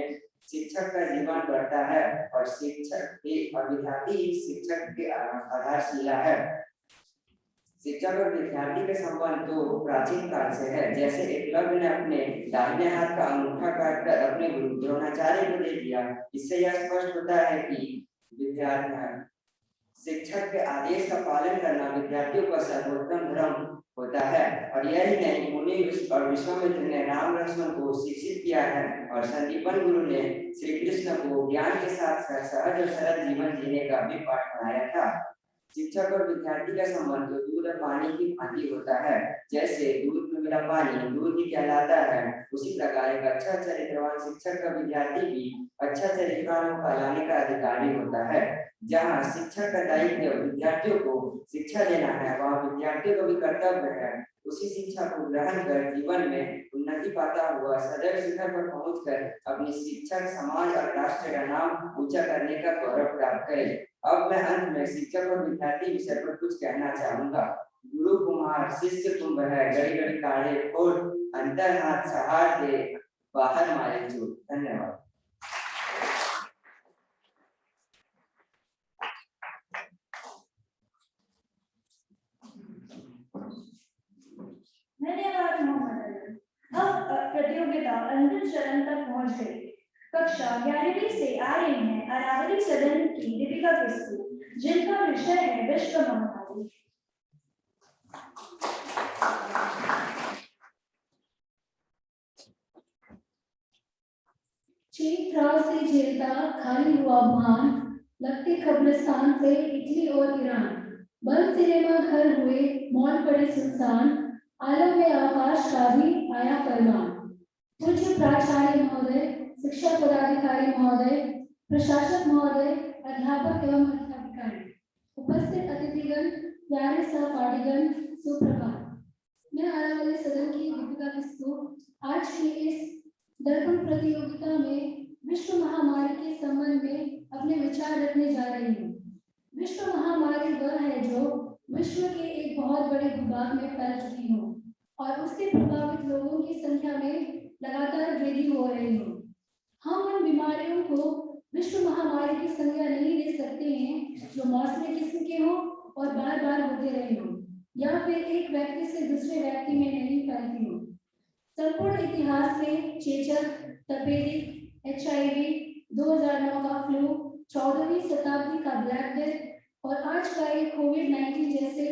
Speaker 5: शिक्षक का जीवन बढ़ता है और विद्यार्थी ही शिक्षक की आधारशिला है। शिक्षक और विद्यार्थी के संबंध तो प्राचीन काल से है। जैसे एकलव्य ने अपने दाहिने हाथ का अंगूठा काटकर अपने गुरु द्रोणाचार्य को दे दिया। इससे यह स्पष्ट होता है कि शिक्षक के आदेश का पालन करना विद्यार्थियों का सर्वोत्तम धर्म होता है। और यही नहीं, मुनि और विश्वामित्र ने राम लक्ष्मण को शिक्षित किया है और संदीपन गुरु ने श्री कृष्ण को ज्ञान के साथ सहज और सरल जीवन जीने का भी पाठ पढ़ाया था। शिक्षक और विद्यार्थी का संबंध दूध और पानी की भांति होता है। जैसे दूध में मिला पानी दूध ही कहलाता है, उसी प्रकार एक अच्छा चरित्रवान शिक्षक का विद्यार्थी भी अच्छा चरित्रवान कहलाने का अधिकारी होता है। जहाँ शिक्षक का दायित्व विद्यार्थियों को शिक्षा देना है, वहाँ विद्यार्थियों का भी कर्तव्य है उसी शिक्षा को ग्रहण कर जीवन में उन्नति पाता हुआ सदैव शिखर पर पहुंचकर अपनी शिक्षक, समाज और राष्ट्र का नाम ऊंचा करने का गौरव प्राप्त करे। अब मैं अंत में शिक्षक और विद्यार्थी विषय पर कुछ कहना चाहूंगा। गुरु कुमार शिष्य कुंभ है, गड़ी गड़ी काढ़े फोड़, अंतर हाथ सहार दे, बाहर मारे चोट। धन्यवाद।
Speaker 4: धन्यवाद मोहम्मद। अब प्रतियोगिता अंतिम चरण तक पहुंच गई। कक्षा 11वीं से आ रही हैं अरावली सदन की दीपिका किस्कू, जिनका विषय है विश्व महामारी।
Speaker 2: चीन फ्रांस से झेलता खाली हुआ महान, लगते कब्रिस्तान से इटली और ईरान, बंद सिनेमा घर हुए मॉल पड़े सुनसान, आलम में आकाश का भी आया फरमान। पूज्य प्राचार्य महोदय, शिक्षा पदाधिकारी महोदय, प्रशासक महोदय, अध्यापक एवं अध्यापिकाएं, उपस्थित अतिथिगण, प्यारे सहपाठीगण, सुप्रभात। मैं अरावली सदन की दीपिका किस्कू आज की इस दर्पण प्रतियोगिता में विश्व महामारी के संबंध में अपने विचार रखने जा रही हूँ। विश्व महामारी वह है जो विश्व के एक बहुत बड़े भूभाग में फैल चुकी हो और उससे प्रभावित लोगों की संख्या में लगातार वृद्धि हो रही हो। हम उन बीमारियों को विश्व महामारी की संज्ञा नहीं दे सकते हैं जो मौसमी किस्म के हो और बार बार होते रहे हो या फिर एक व्यक्ति से दूसरे व्यक्ति में नहीं फैलती हो। संपूर्ण इतिहास में चेचक, तपेदिक, HIV, 2009 का फ्लू, 14वीं शताब्दी का ब्लैक डेथ और आज का ये कोविड-19 जैसे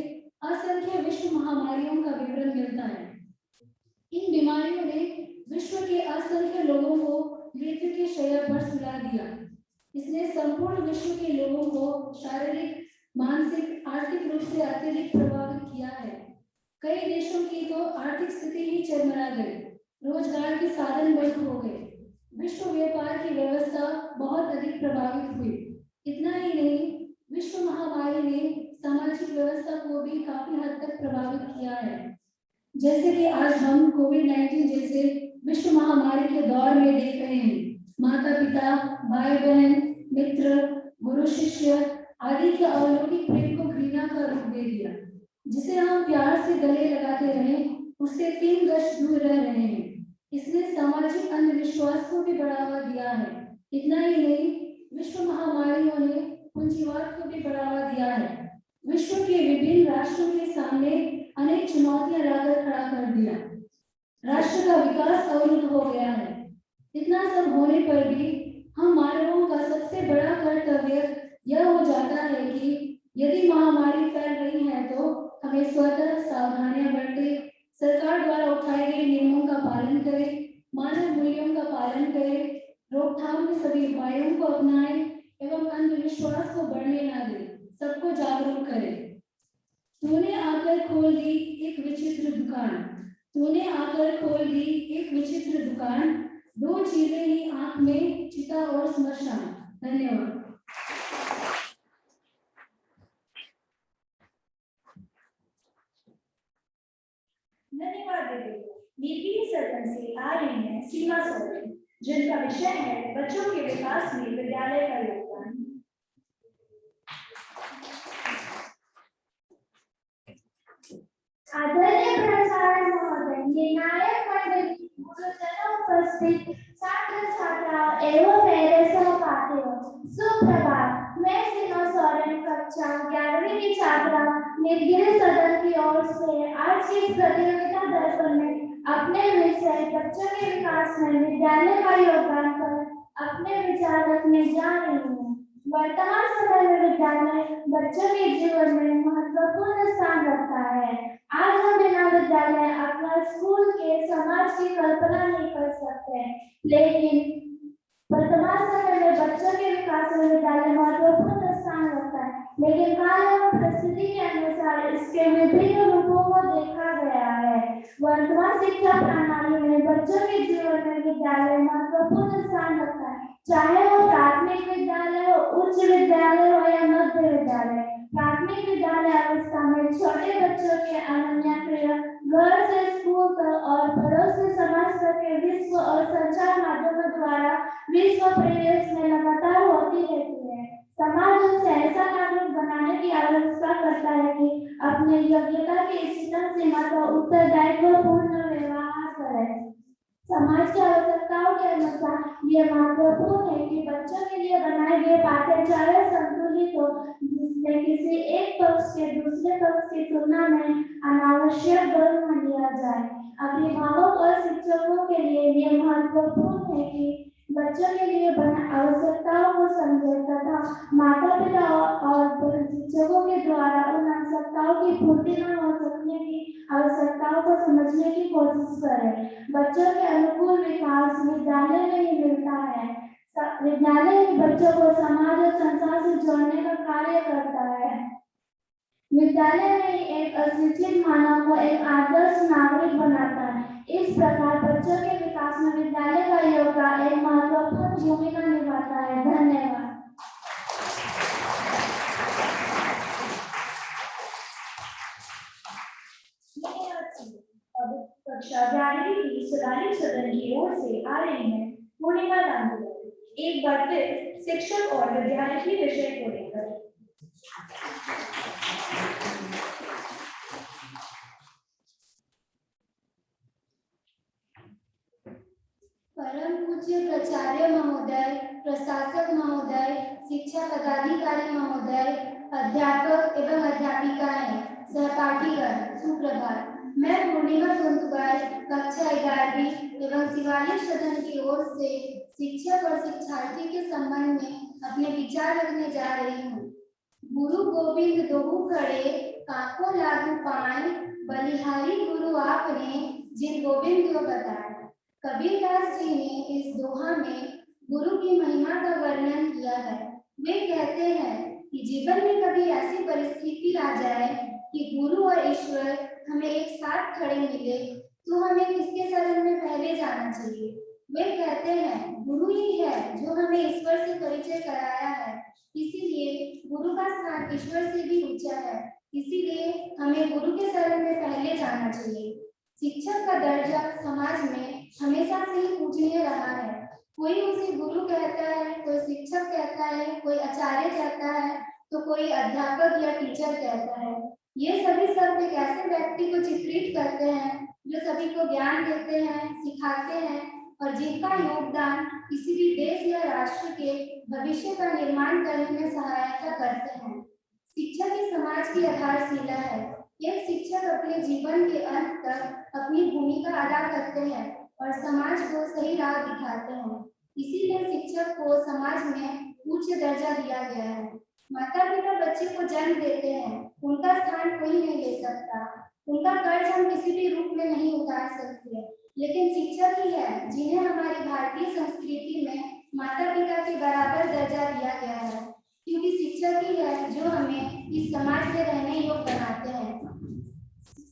Speaker 2: असंख्य विश्व महामारियों का विवरण मिलता है। इन बीमारियों ने विश्व के असंख्य लोगों को मृत्यु के शैया पर सुला दिया। इसने संपूर्ण विश्व के लोगों को शारीरिक, मानसिक, आर्थिक रूप से अत्यधिक प्रभावित किया है। कई देशों की तो आर्थिक स्थिति ही चरमरा गई, रोजगार के साधन बंद हो गए, विश्व व्यापार की व्यवस्था बहुत अधिक प्रभावित हुई। इतना ही नहीं, विश्व महामारी ने सामाजिक व्यवस्था को भी काफी हद तक प्रभावित किया है। जैसे कि आज हम कोविड-19 जैसे विश्व महामारी के दौर में देख रहे हैं, माता पिता, भाई बहन, मित्र, गुरु शिष्य आदि के अलौकिक प्रेम को घृणा का रूप दे दिया। जिसे हम प्यार से गले लगाते रहे, उससे 3 गज दूर रह रहे हैं। इसने सामाजिक अंधविश्वास को भी बढ़ावा दिया है। इतना ही नहीं, विश्व महामारियों ने पूंजीवाद को भी बढ़ावा दिया है। विश्व के विभिन्न राष्ट्रों के सामने अनेक चुनौतियां लाकर खड़ा कर दिया। राष्ट्र का विकास अवरुद्ध हो गया है। इतना सब होने पर भी हम मानवों का सबसे बड़ा कर्तव्य यह हो जाता है कि यदि महामारी फैल रही है तो हमें स्वतः सावधानियां बरतें, सरकार द्वारा उठाए गए नियमों का पालन करें, मानव मूल्यों का पालन करें, रोकथाम के सभी उपायों को अपनाएं एवं अंधविश्वास को बढ़ने न दें, सबको जागरूक करें। तूने आकर खोल दी एक विचित्र दुकान, तूने आकर खोल दी एक विचित्र दुकान, 2 चीजें ही आंख में, चिता और स्मशान। धन्यवाद।
Speaker 4: धन्यवाद दीदी। नीति सदन से आ रही हैं सीमा सोरेन, जिनका विषय है बच्चों के विकास में विद्यालय का योगदान।
Speaker 2: आदरणीय प्राचार्य महोदय, निर्णायक मंडली, गुरुजनों, उपस्थित छात्र छात्राओं एवं मेरे सहपाठियों, सुप्रभात। मैं सीमा सोरेन, कक्षा 11वीं की छात्रा, नीलगिरी सदन की ओर से आज की इस प्रतियोगिता दर्पण में अपने विषय बच्चों के विकास में विद्यालय का योगदान पर अपने विचार रखने जा रही हूँ। वर्तमान समय में विद्यालय बच्चों के जीवन में महत्वपूर्ण स्थान रखता है। आज हम बिना विद्यालय अपना स्कूल के समाज की कल्पना नहीं कर सकते, लेकिन वर्तमान समय में बच्चों के विकास में विद्यालय महत्वपूर्ण स्थान रखता है, लेकिन काल एवं परिस्थिति के अनुसार इसके विभिन्न रूपों को देखा गया है। वर्तमान शिक्षा प्रणाली में बच्चों के जीवन में विद्यालय महत्वपूर्ण स्थान रखता है, चाहे वो प्राथमिक विद्यालय हो, उच्च विद्यालय हो या मध्य विद्यालय। प्राथमिक विद्यालय अवस्था में छोटे बच्चों के अनन्य क्रिया घर से स्कूल तक और पड़ोस से समाज तक के विश्व और संचार माध्यमों द्वारा विश्व प्रवेश में लगातार होती रहती है। समाज उसे ऐसा नागरिक बनाने की आवश्यकता करता है कि अपने योग्यता की इच्छित सीमा का उत्तरदायित्व पूर्ण व्यवहार करे। समाज की आवश्यकताओं के अनुसार यह महत्वपूर्ण है कि बच्चों के लिए बनाए गए पाठ्यक्रम संतुलित हो, जिसमें किसी एक पक्ष के दूसरे पक्ष की तुलना में अनावश्यक बल न लिया जाए। अभिभावक और शिक्षकों के लिए यह महत्वपूर्ण है कि बच्चों के लिए आवश्यकताओं को समझे तथा माता पिता और शिक्षकों के द्वारा उन आवश्यकताओं की पूर्ति न हो सकने की आवश्यकताओं को समझने की कोशिश करें। बच्चों के अनुकूल विकास विद्यालय में ही मिलता है। विद्यालय बच्चों को समाज और संसार से जोड़ने का कार्य करता है। विद्यालय में ही एक अशिक्षित मानव को एक आदर्श नागरिक बनाता है। इस प्रकार बच्चों के विकास में विद्यालय का योगदान एक महत्वपूर्ण भूमिका निभाता है। धन्यवाद।
Speaker 4: अब कक्षा 11वीं की सदानी सदन की ओर से आ रही है पूर्णिमा दामोदर, एक बार फिर शिक्षक और विद्यार्थी विषय को लेकर।
Speaker 2: परम पूज्य प्राचार्य महोदय, प्रशासक महोदय, शिक्षा पदाधिकारी महोदय, अध्यापक एवं अध्यापिकाएं, सहपाठीगण, सुप्रभात। मैं पूर्णिमा कुंतुकार, कक्षा
Speaker 3: पदाधिकारी एवं शिवालिक सदन की ओर से शिक्षक और शिक्षार्थी के संबंध में अपने विचार रखने जा रही हूँ। गुरु गोविंद दोहु खड़े काको लागू पाए, बलिहारी गुरु आपने जिन गोविंद को बताया। कबीरदास जी ने इस दोहा में गुरु की महिमा का वर्णन किया है। वे कहते हैं कि जीवन में कभी ऐसी परिस्थिति आ जाए कि गुरु और ईश्वर हमें एक साथ खड़े मिले तो हमें किसके शरण में पहले जाना चाहिए। वे कहते हैं गुरु ही है जो हमें ईश्वर से परिचय कराया है, इसीलिए गुरु का स्थान ईश्वर से भी ऊंचा है, इसीलिए हमें गुरु के शरण में पहले जाना चाहिए। शिक्षक का दर्जा समाज में हमेशा से ही पूजनीय रहा है। कोई उसे गुरु कहता है, कोई शिक्षक कहता है, कोई आचार्य कहता है, तो कोई अध्यापक या टीचर कहता है। ये सभी शब्द एक ऐसे व्यक्ति को चित्रित करते हैं जो सभी को ज्ञान देते हैं, सिखाते हैं और जिनका योगदान किसी भी देश या राष्ट्र के भविष्य का निर्माण करने में सहायता करते हैं। शिक्षा ही समाज की आधारशिला है। एक शिक्षक अपने जीवन के अंत तक अपनी भूमिका अदा करते हैं और समाज को सही राह दिखाते हैं। इसीलिए शिक्षक को समाज में उच्च दर्जा दिया गया है। माता पिता बच्चे को जन्म देते हैं, उनका स्थान कोई नहीं ले सकता। उनका कर्ज हम किसी भी रूप में नहीं उतार सकते, लेकिन शिक्षक ही है जिन्हें हमारी भारतीय संस्कृति में माता पिता के बराबर दर्जा दिया गया है, क्योंकि शिक्षक ही है जो हमें इस समाज में रहने योग्य बनाते हैं।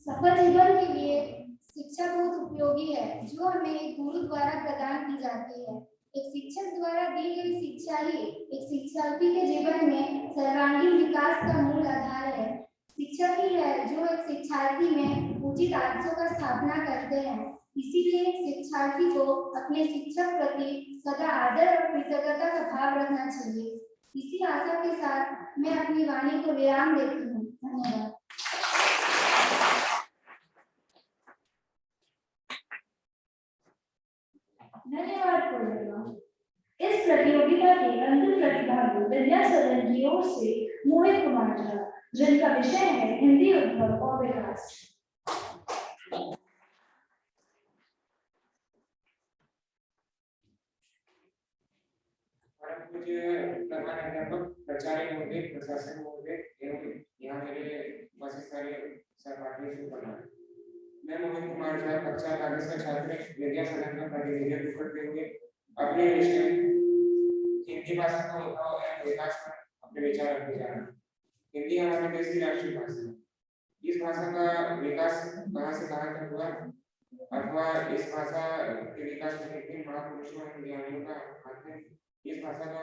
Speaker 3: सफल जीवन के लिए शिक्षा बहुत उपयोगी है, जो हमें एक गुरु द्वारा प्रदान की जाती है। एक शिक्षक द्वारा दी गई शिक्षा ही एक शिक्षार्थी के जीवन में सर्वांगीण विकास का मूल आधार है। शिक्षक ही है जो एक शिक्षार्थी में उचित आदर्शों का स्थापना करते हैं। इसीलिए शिक्षार्थी को अपने शिक्षक प्रति सदा आदर और कृतज्ञता का भाव रखना चाहिए। इसी आशा के साथ मैं अपनी वाणी को विराम देती हूँ। धन्यवाद।
Speaker 4: धन्यवाद पूर्णिमा। इस प्रतियोगिता के अंतिम प्रतिभागी विद्या सदन की ओर से मोहित कुमार झा, जिनका विषय है हिंदी उद्भव और विकास।
Speaker 9: प्रधान अध्यापक, प्राचार्य महोदय, प्रशासक महोदय एवं यहाँ मेरे बहुत सारे सहपाठी सुप्रभात। मैं मोहित कुमार झा कक्षा 12 का छात्र विद्या सदन का प्रतिनिधित्व करते हुए अपने विषय हिंदी भाषा का उद्भव एवं विकास पर अपने विचार रखने जा रहा हूँ। हिंदी हमारे देश की राष्ट्रीय भाषा है। इस भाषा का विकास कहाँ से कहाँ तक हुआ अथवा इस भाषा के विकास में किन महापुरुषों और ज्ञानियों का हाथ है, इस भाषा का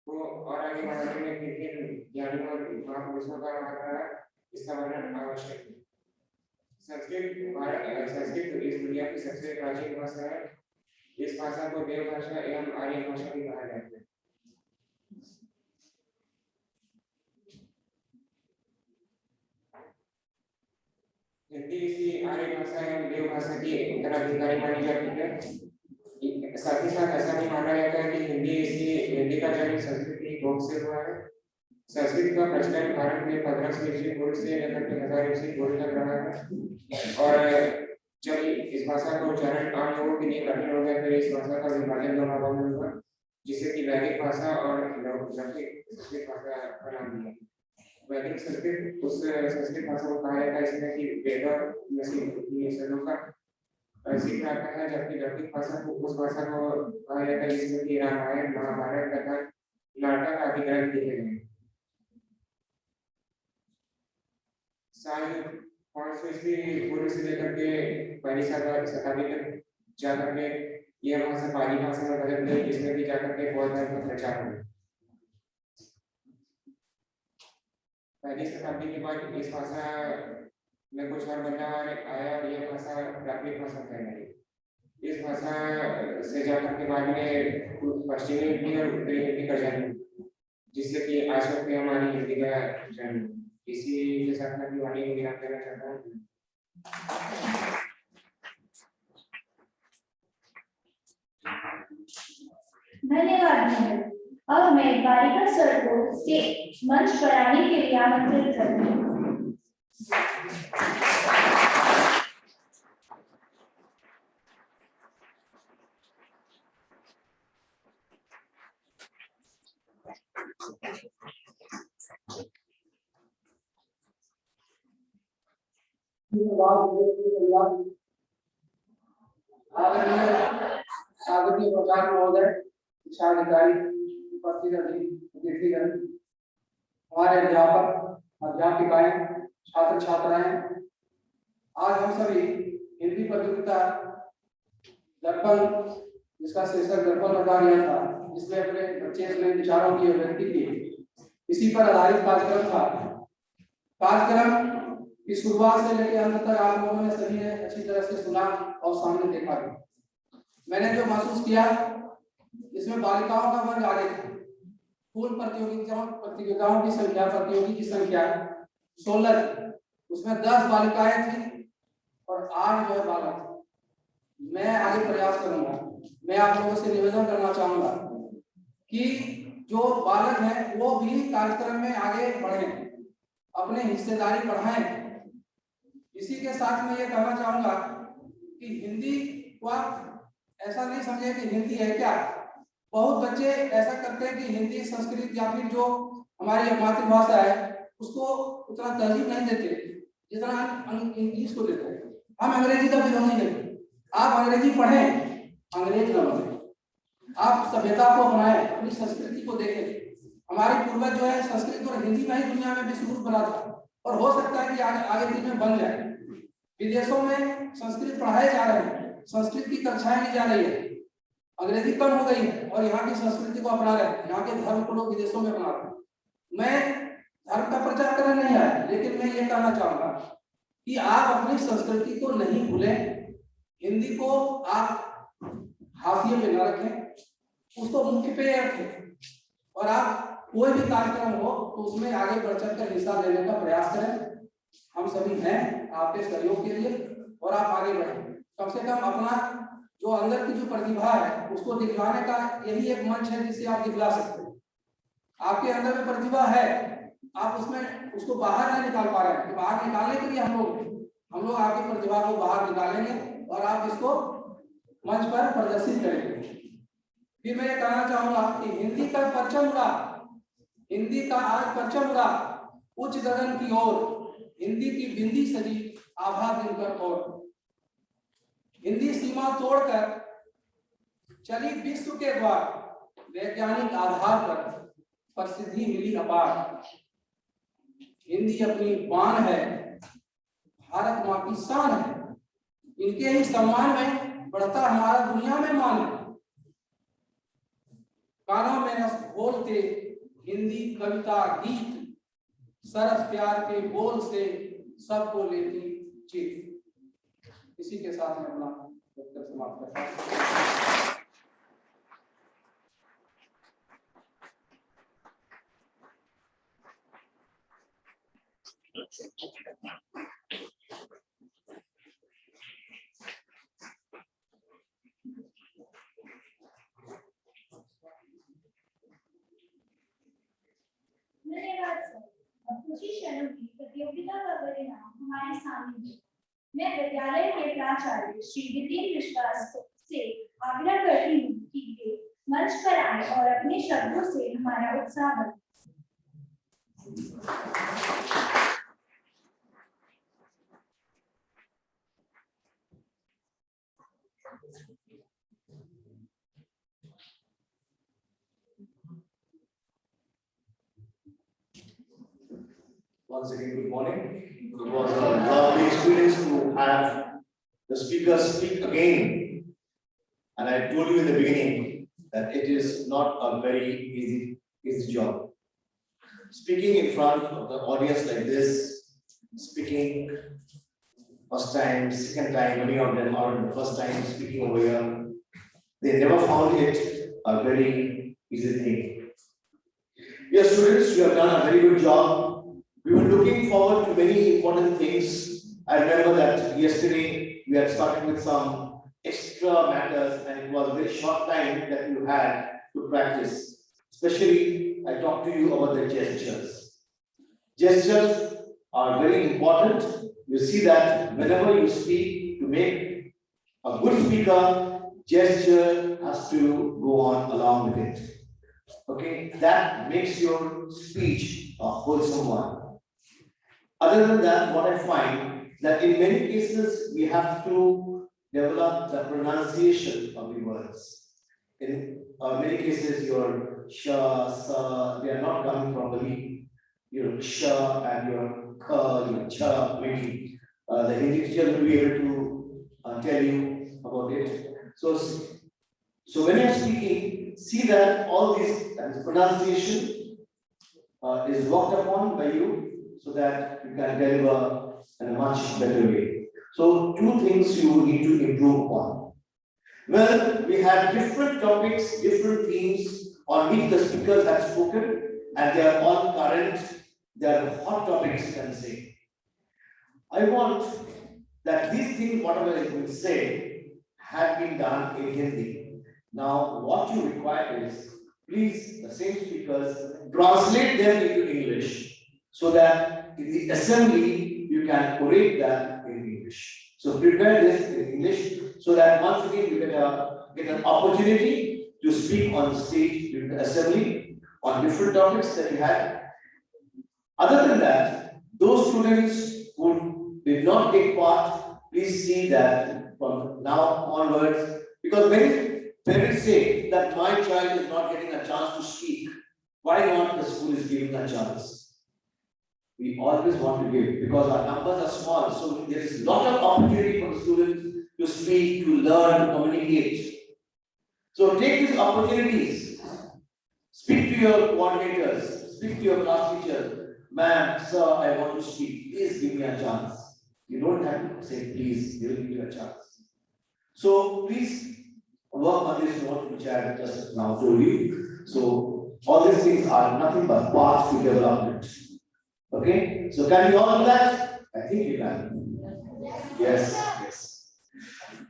Speaker 9: को और आगे बढ़ाने में किन ज्ञानियों और महापुरुषों का हाथ रहा है, इसका वर्णन आवश्यक है। संस्कृत इस दुनिया की सबसे प्राचीन भाषा है। इस भाषा को देव भाषा एवं आर्य भाषा भी कहा जाता है। हिंदी इसी आर्य भाषा एवं देव भाषा की उत्तराधिकारी मानी जाती है। साथ ही साथ ऐसा भी माना जाता है कि हिंदी का जन्म संस्कृत की गोद से हुआ है। संस्कृत का प्रचलन भारत में 1500 ईस्वी पूर्व से लेकर 1000 ईस्वी पूर्व तक रहा है और जब इस भाषा का उच्चारण आम लोगों के लिए कठिन हो गया तो इस भाषा का विभाजन दो भागों में हुआ, जिसे कि वैदिक भाषा और लौकिक संस्कृत भाषा का नाम दिया। वैदिक संस्कृत उस संस्कृत भाषा को कहा जाता है इसमें कि वेद और सदों का जिक्र आता है, जबकि लौकिक भाषा को उस भाषा को कहा जाता है जिसमें कि रामायण, महाभारत तथा नाटक आदि ग्रंथ लिखे गए। साल 500 ईस्वी पूर्व से लेकर के पहली शताब्दी तक जाकर के यह भाषा पाली भाषा में बदल गई, जिसमें भी जाकर के बौद्ध धर्म का प्रचार हुआ। पहली शताब्दी के बाद इस भाषा में कुछ और बदलाव आया और यह भाषा प्राकृतिक भाषा कहलाई। इस भाषा से जाकर के बाद में पश्चिमी हिंदी और उत्तरी हिंदी का जन्म, जिससे कि आज तक हमारी हिंदी का जन्म। इसी के साथ मैं वाणी को विराम देना चाहता हूँ।
Speaker 4: धन्यवाद। अब मैं बालिका सर को मंच पर आने के लिए आमंत्रित करती हूँ।
Speaker 10: आदरणीय प्राचार्य महोदय, शिक्षा अधिकारी, उपस्थित अतिथिगण, हमारे अध्यापक, अध्यापिकाएं, छात्र छात्राएं, आज हम सभी हिंदी प्रतियोगिता दर्पण, जिसका शीर्षक दर्पण रखा गया था, जिसमें अपने बच्चे अपने विचारों की अभिव्यक्ति की, इसी पर आधारित कार्यक्रम था। कार्यक्रम की शुरुआत से लेकर अंत तक आप लोगों ने सभी ने अच्छी तरह से सुना और सामने देखा भी। मैंने जो महसूस किया, इसमें बालिकाओं का वर्ग आगे था। कुल प्रतियोगिताओं की संख्या, प्रतियोगी की संख्या 16 थी, उसमें 10 बालिकाएं थी और 8 जो है बालक थे। मैं आगे प्रयास करूंगा, मैं आप लोगों से निवेदन करना चाहूंगा कि जो बालक हैं वो भी कार्यक्रम में आगे बढ़े, अपने हिस्सेदारी बढ़ाएं। इसी के साथ मैं ये कहना चाहूंगा कि हिंदी को आप ऐसा नहीं समझे कि हिंदी है क्या। बहुत बच्चे ऐसा करते हैं कि हिंदी, संस्कृत या फिर जो हमारी मातृभाषा है उसको उतना तरजीह नहीं देते जितना हम इंग्लिश को देते हैं। हम अंग्रेजी का विरोध नहीं करते, आप अंग्रेजी पढ़ें, अंग्रेज न बने, आप सभ्यता को अपनाएं, अपनी संस्कृति को देखें। हमारे पूर्वज जो है संस्कृत और हिंदी में ही दुनिया में विश्वगुरु बना था और हो सकता है कि आगे दिन में बन जाए। विदेशों में संस्कृत पढ़ाए जा रहे हैं, संस्कृत की कक्षाएं ली जा रही है, अंग्रेजी कम हो गई है और यहाँ की संस्कृति को अपना रहे हैं, यहाँ के धर्म को लोग विदेशों में अपना रहे हैं। मैं धर्म का प्रचार करने नहीं आया, लेकिन मैं ये कहना चाहूंगा कि आप अपनी संस्कृति को नहीं भूलें, हिंदी को आप हाशिए पे न रखें, उसको मुख्य पे रखें और आप कोई भी कार्यक्रम हो तो उसमें आगे बढ़ चढ़ कर हिस्सा लेने का प्रयास करें। हम सभी हैं आपके सहयोग के लिए और आप आगे बढ़ें। कम से कम अपना जो अंदर की जो प्रतिभा है उसको दिखलाने का यही एक मंच है जिससे आप दिखला सकते हैं। आपके अंदर में प्रतिभा है, आप उसमें उसको बाहर नहीं निकाल पा रहे हैं, तो बाहर निकालने के लिए हम लोग आपकी प्रतिभा को बाहर निकालेंगे और आप इसको मंच पर प्रदर्शित करेंगे। फिर मैं ये कहना चाहूंगा कि हिंदी का परचम उड़ा, हिंदी का आज परचम उड़ा उच्च गगन की ओर, हिंदी की बिंदी सजी आभा दिनकर और। हिंदी सीमा तोड़कर चली विश्व के द्वार, वैज्ञानिक आधार पर प्रसिद्धि मिली अपार। हिंदी अपनी बान है, भारत माँ की शान है, इनके ही सम्मान में बढ़ता हमारा दुनिया में मान है। कानों में रस बोलते हिंदी कविता गीत, सरस प्यार के बोल से सबको लेती जीत। इसी के साथ मैं अपना वक्तव्य समाप्त करता हूं।
Speaker 4: धन्यवाद सर। अब कुछ ही क्षणों की प्रतियोगिता का परिणाम हमारे सामने है। मैं विद्यालय के प्राचार्य श्री विपिन विश्वास से आग्रह करती हूँ कि वे मंच पर आए और अपने शब्दों से हमारा उत्साह बढ़ाएं।
Speaker 11: Once again, good morning. It was a lovely experience to have the speakers speak again. And I told you in the beginning that it is not a very easy job. Speaking in front of the audience like this, speaking first time, second time, many of them are the first time speaking over here. They never found it a very easy thing. Yes, students, you have done a very good job. We were looking forward to many important things. I remember that yesterday we had started with some extra matters and it was a very short time that you had to practice. Especially, I talked to you about the gestures. Gestures are very important. You see that whenever you speak, to make a good speaker, gesture has to go on along with it. Okay, that makes your speech a wholesome one. Other than that, what I find that in many cases we have to develop the pronunciation of the words. In many cases, your sha, sa, they are not coming properly. Your sha and your ka, your cha, maybe the Hindi teacher will be able to tell you about it. So when you're speaking, see that all these pronunciation is worked upon by you so that you can deliver in a much better way. So two things you need to improve upon. Well, we have different topics, different themes on which the speakers have spoken, and they are all current, they are hot topics, you can say. I want that these things, whatever has been said, have been done in Hindi. Now, what you require is, please, the same speakers, translate them into English so that in the assembly you can orate that in English. So prepare this in English so that once again you get an opportunity to speak on stage during the assembly on different topics that you had. Other than that, those students who did not take part, please see that from now onwards, because many parents say that my child is not getting a chance to speak. Why not the school is giving a chance? We always want to give because our numbers are small, so there is a lot of opportunity for the students to speak, to learn, to communicate. So take these opportunities. Speak to your coordinators, speak to your class teacher. Ma'am, sir, I want to speak. Please give me a chance. You don't have to say please, they will give you a chance. So please work on this note which I have just now told you. So all these things are nothing but paths to development. Okay? So can we all do that? I think you can. Yes.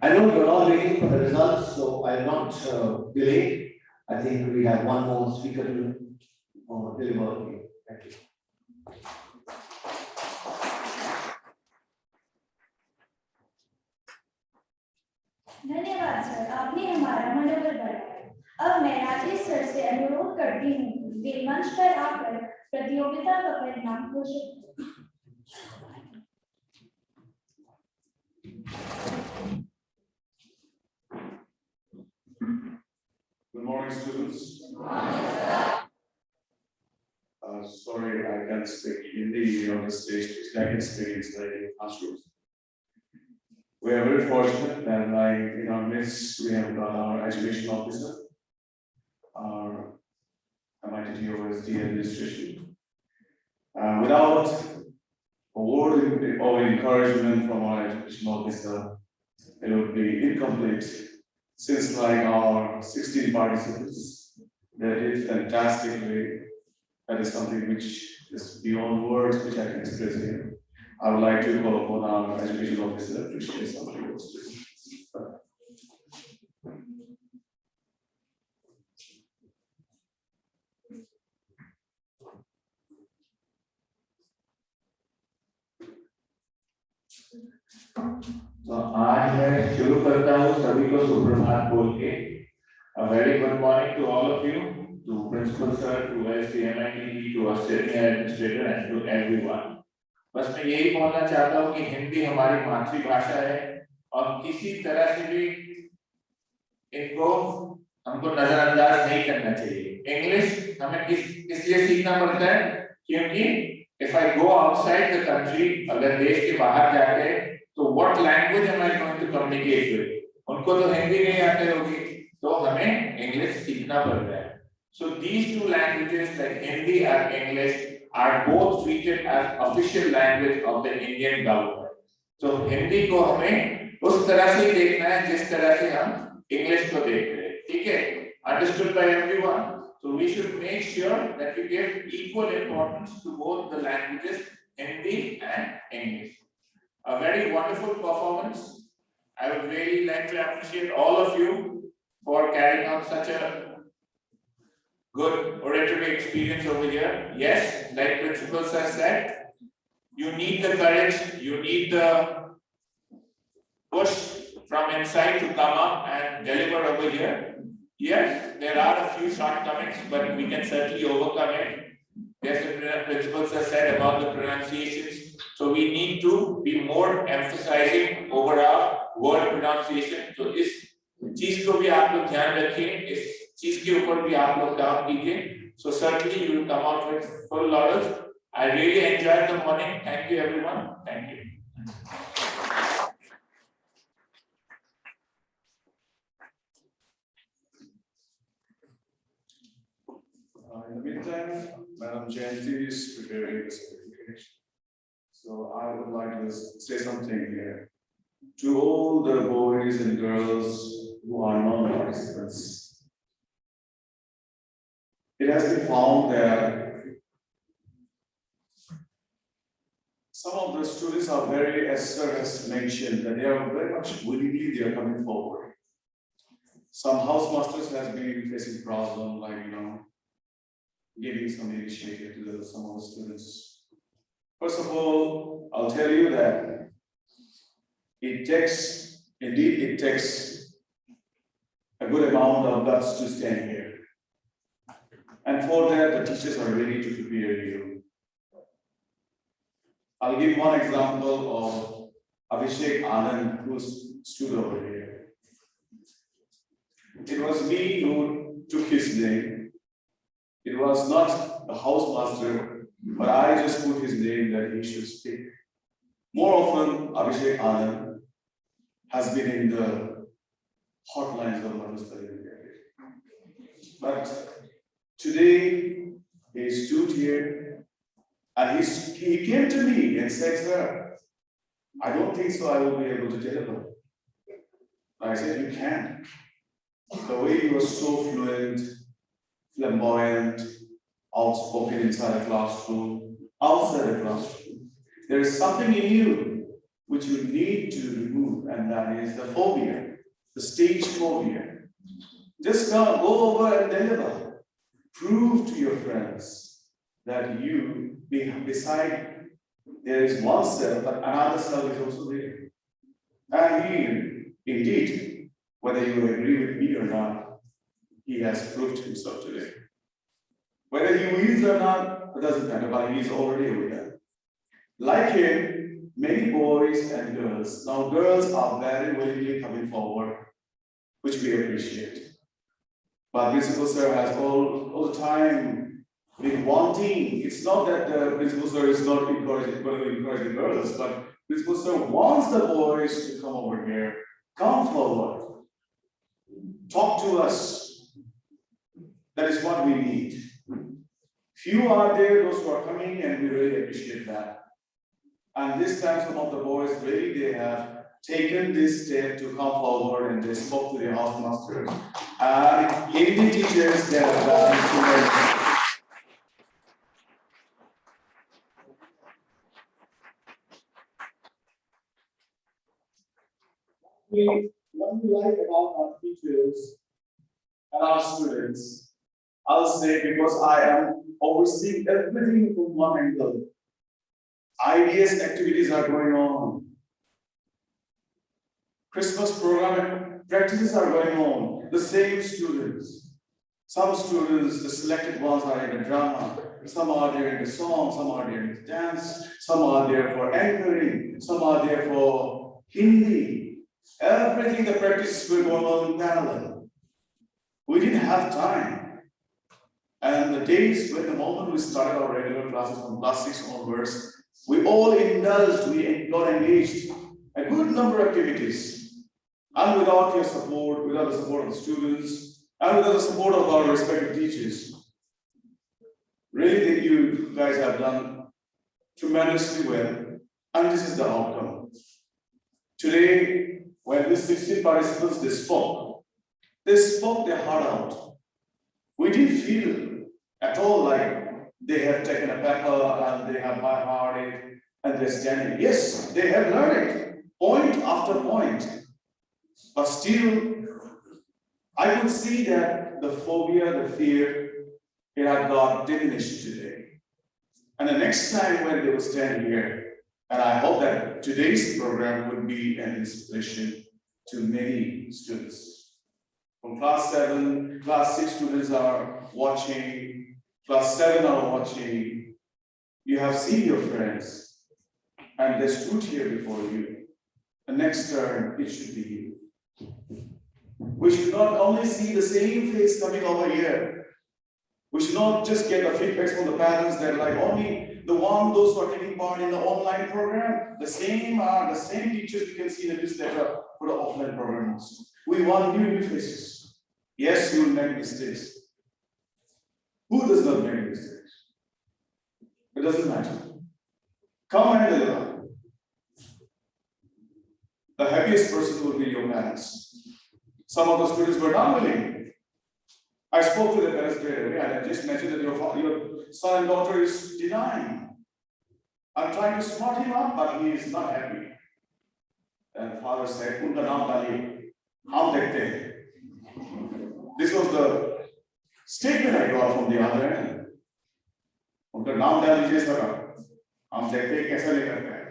Speaker 11: I know you're all waiting for the results, so I will not delay. I think we have one more speaker to deliver. Thank you.
Speaker 4: धन्यवाद sir, आपने हमारा मनोबल बढ़ाया। अब मैं Rajesh sir से अनुरोध करती हूँ वे मंच पर आकर प्रतियोगिता का परिणाम घोषित करें।
Speaker 12: Good morning, students. Sorry, I can't speak Hindi on the stage, which I can speak in classrooms. We are very fortunate that in our midst we have got our education officer, our MIT OSD administration. Without a word of encouragement from our education officer, it would be incomplete. Since our 16 participants, they did fantastically. That is something which is beyond words which I can express here. I would like to call upon our education officer to share some words.
Speaker 13: तो आज मैं शुरू करता हूँ सभी को सुप्रभात बोल के। A very good morning to all of you, to Principal Sir, to SDMIT, to our senior administrator, and to everyone. बस मैं यही बोलना चाहता हूँ कि हिंदी हमारी मातृभाषा है और किसी तरह से भी इनको हमको नजरअंदाज नहीं करना चाहिए। इंग्लिश हमें इसलिए सीखना पड़ता है क्योंकि if I go outside the country, अगर देश के बाहर जाके तो what language am I going to communicate with? उनको तो हिंदी नहीं आती होगी, तो हमें इंग्लिश सीखना पड़ रहा है। So these two languages like Hindi and English are both treated as official language of the Indian government. So Hindi को हमें उस तरह से देखना है जिस तरह से हम इंग्लिश को देख रहे हैं, ठीक है? Understood by everyone? So we should make sure that we give equal importance to both the languages, Hindi and English. A very wonderful performance. I would really like to appreciate all of you for carrying out such a good oratory experience over here. Yes, like principals have said, you need the courage, you need the push from inside to come up and deliver over here. Yes, there are a few shortcomings, but we can certainly overcome it. Yes, the principals have said about the pronunciations. So So we need to be more emphasizing over our word pronunciation. तो इस चीज को भी आप लोग ध्यान रखें, इस चीज के ऊपर भी आप लोग काम कीजिए. So certainly you will come out with full laurels. I really enjoyed the morning. Thank you everyone. Thank you.
Speaker 12: In the meantime, Madam Jayanti is preparing the certification. So I would like to say something here. To all the boys and girls who are non-participants, it has been found that some of the students are very, as sir has mentioned, that they are very much willingly they are coming forward. Some housemasters have been facing problem, like giving some initiative to some of the students. First of all, I'll tell you that it takes a good amount of guts to stand here. And for that, the teachers are ready to prepare you. I'll give one example of Abhishek Anand, who stood over here. It was me who took his name. It was not the housemaster, but I just put his name that he should speak. More often, Abhishek Anand has been in the hotlines of Madhu Study. But today, he stood here and he came to me and said, sir, I don't think so I will be able to deliver. I said, you can. The way you are so fluent, flamboyant, outspoken inside a classroom, outside a classroom. There is something in you which you need to remove, and that is the phobia, the stage phobia. Just go over and deliver. Prove to your friends that you, beside, there is one self, but another self is also there. And he, indeed, whether you agree with me or not, he has proved himself today. Whether he wins or not, it doesn't matter, but he is already a winner. Like him, many boys and girls, now girls are very willingly coming forward, which we appreciate. But Principal Sir has all the time been wanting. It's not that the Principal Sir is not encouraging the girls, but Principal Sir wants the boys to come over here, come forward, talk to us. That is what we need. Few are there, those who are coming, and we really appreciate that. And this time, some of the boys really they have taken this step to come forward and they spoke to their housemasters. And in the teachers, they have done what we like about our teachers and our students, I'll say, because I am overseeing everything from one angle. Ideas, activities are going on. Christmas program practices are going on. The same students. Some students, the selected ones are in the drama. Some are there in the song. Some are there in the dance. Some are there for anchoring. Some are there for Hindi. Everything the practices were going on in parallel. We didn't have time. And the days when the moment we started our regular classes from class 6 onwards, we all indulged, we got engaged a good number of activities. And without your support, without the support of the students, and without the support of our respective teachers, really you guys have done tremendously well. And this is the outcome. Today, when these 16 participants, they spoke their heart out. We didn't feel at all like they have taken a paper and they have by heart it and they're standing. Yes, they have learned it, point after point. But still, I could see that the phobia, the fear, it had got diminished today. And the next time when they will stand here, and I hope that today's program would be an inspiration to many students. From class 7, class 6 students are watching, class 7 are watching. You have seen your friends. and they stood here before you. The next turn, it should be you. We should not only see the same face coming over here. We should not just get the feedbacks from the parents that like only those who are taking part in the online program, the same teachers we can see in the newsletter for the offline programs. We want new faces. Yes, you will make mistakes. Who does not make mistakes? It doesn't matter. Come and deliver. The happiest person will be your parents. Some of the students were not willing. I spoke to the parents straight away and I just mentioned that your son and daughter is denying. I'm trying to smart him up, but he is not happy. And the father said, "Unka naam daliye, hum dekhte hain." This was the statement I got from the other end. Unka naam daliye sir, hum dekhte hain kaisa le karta hai.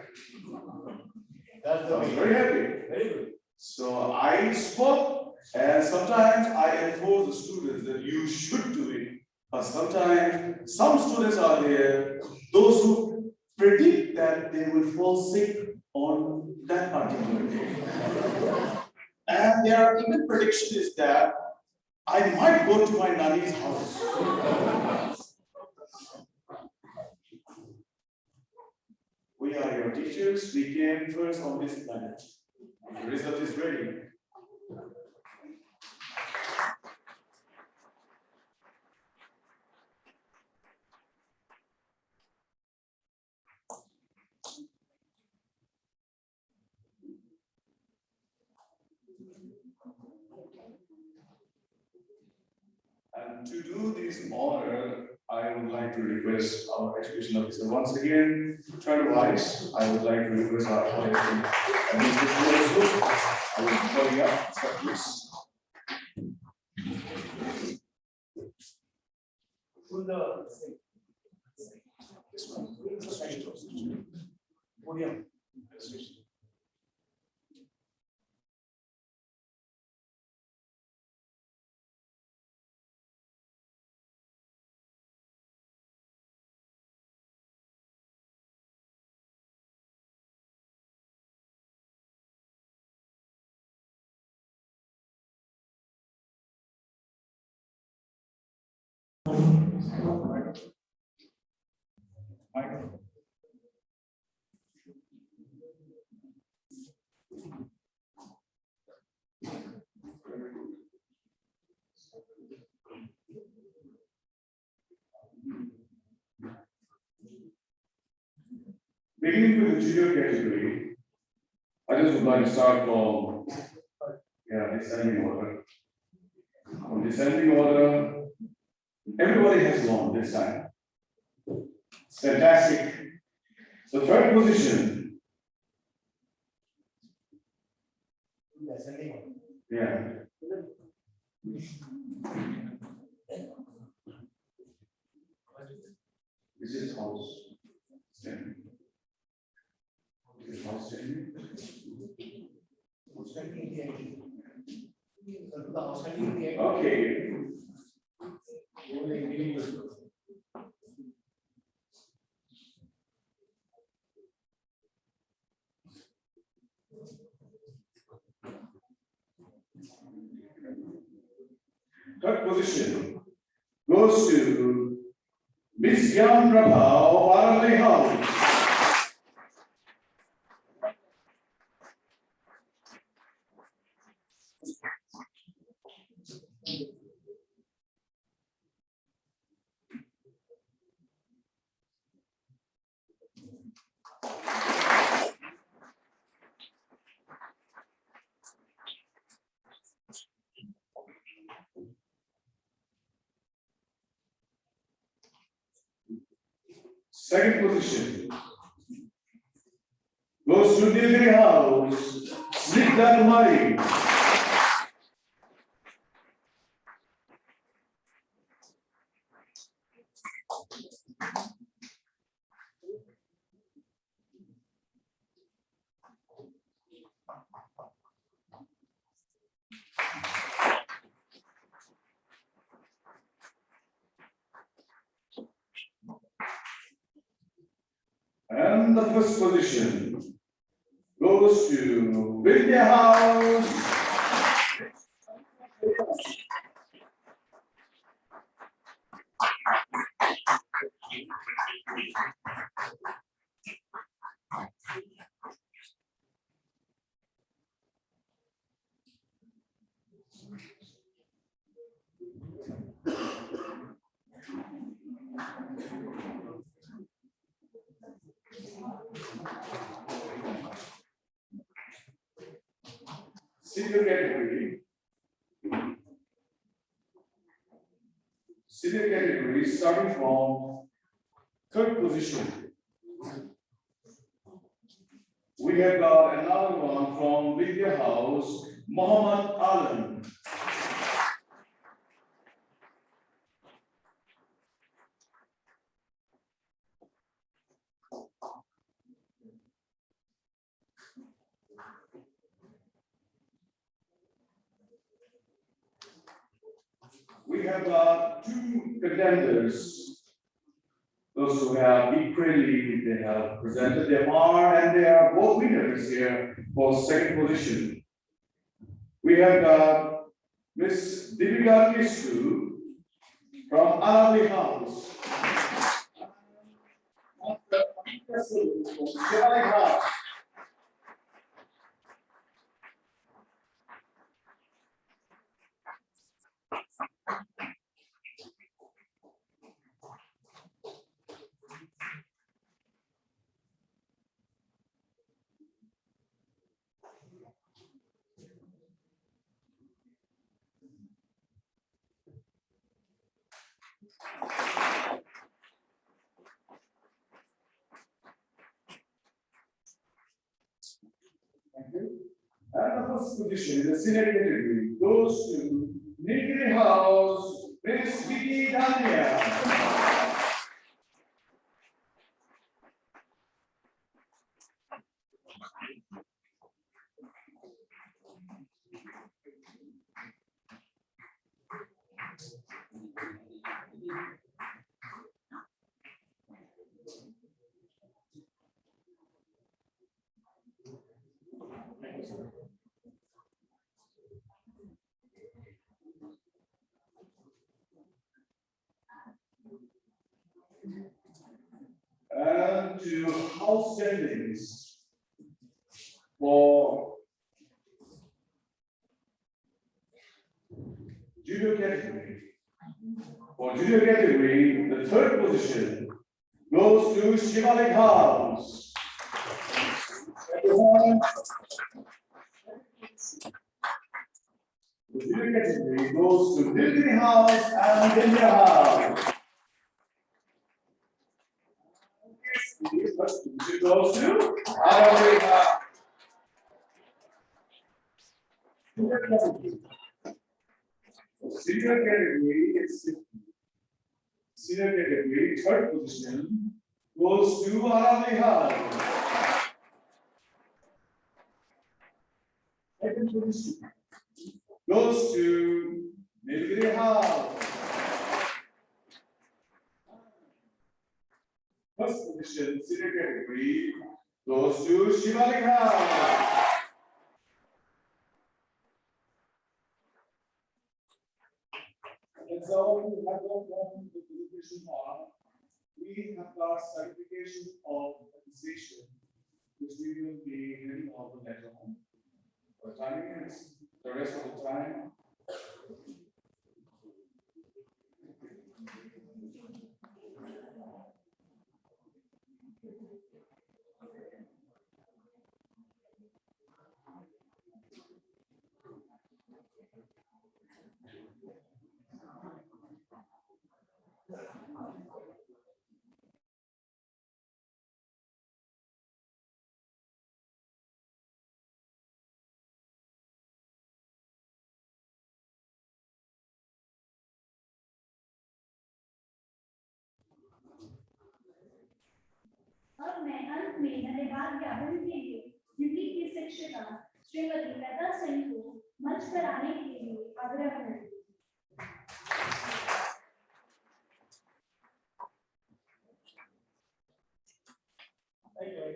Speaker 12: I was very happy. Very good. So I spoke. And sometimes I enforce the students that you should do it. But sometimes some students are there, those who predict that they will fall sick on that particular day. And their even prediction is that I might go to my nanny's house. We are your teachers. We came first on this planet. The result is ready. And to do this honor, I would like to request our education officer once again, turn-wise, I would like to request our administration also. I will call you up, sir, please. This one. Podium. Beginning with the junior category, I just would like to start from descending order. From descending order, everybody has won this time. It's fantastic. The third position. Yeah. This is house. Okay. Third position goes to Miss Gyan Prabha Varali House. Second position goes to Nilgiri House, Snigdha Kumari. And And the first position goes to Vidya House. Senior category. Senior category starting from third position. We have got another one from Vidya House, Muhammad Alam. We have got two contenders. Those who have equally, they have presented their mark and they are both winners here for second position. We have got Miss Divika Kisku from Alawi House. Thank you. And the first position in the senior category goes to Nilgiri House, Miss Vicky Dania. And to house standings for junior category. For junior category, the third position goes to Shivalik House. The junior category goes to Nilgiri House and India House. It goes to Arabica. Senior category is senior category, third position goes to Arabica. Second position goes to Nilgiri House. First position, senior category, goes to Shivalik House. And so we have gone the presentation on. We have got certification of appreciation, which we will be handing over later on. For the time being, the rest of the time.
Speaker 4: और मैं अंत में धन्यवाद ज्ञापन के लिए हिंदी की शिक्षिका श्रीमती लता सिंह को मंच पर आने के लिए आग्रह करती हूँ।
Speaker 10: Thank you.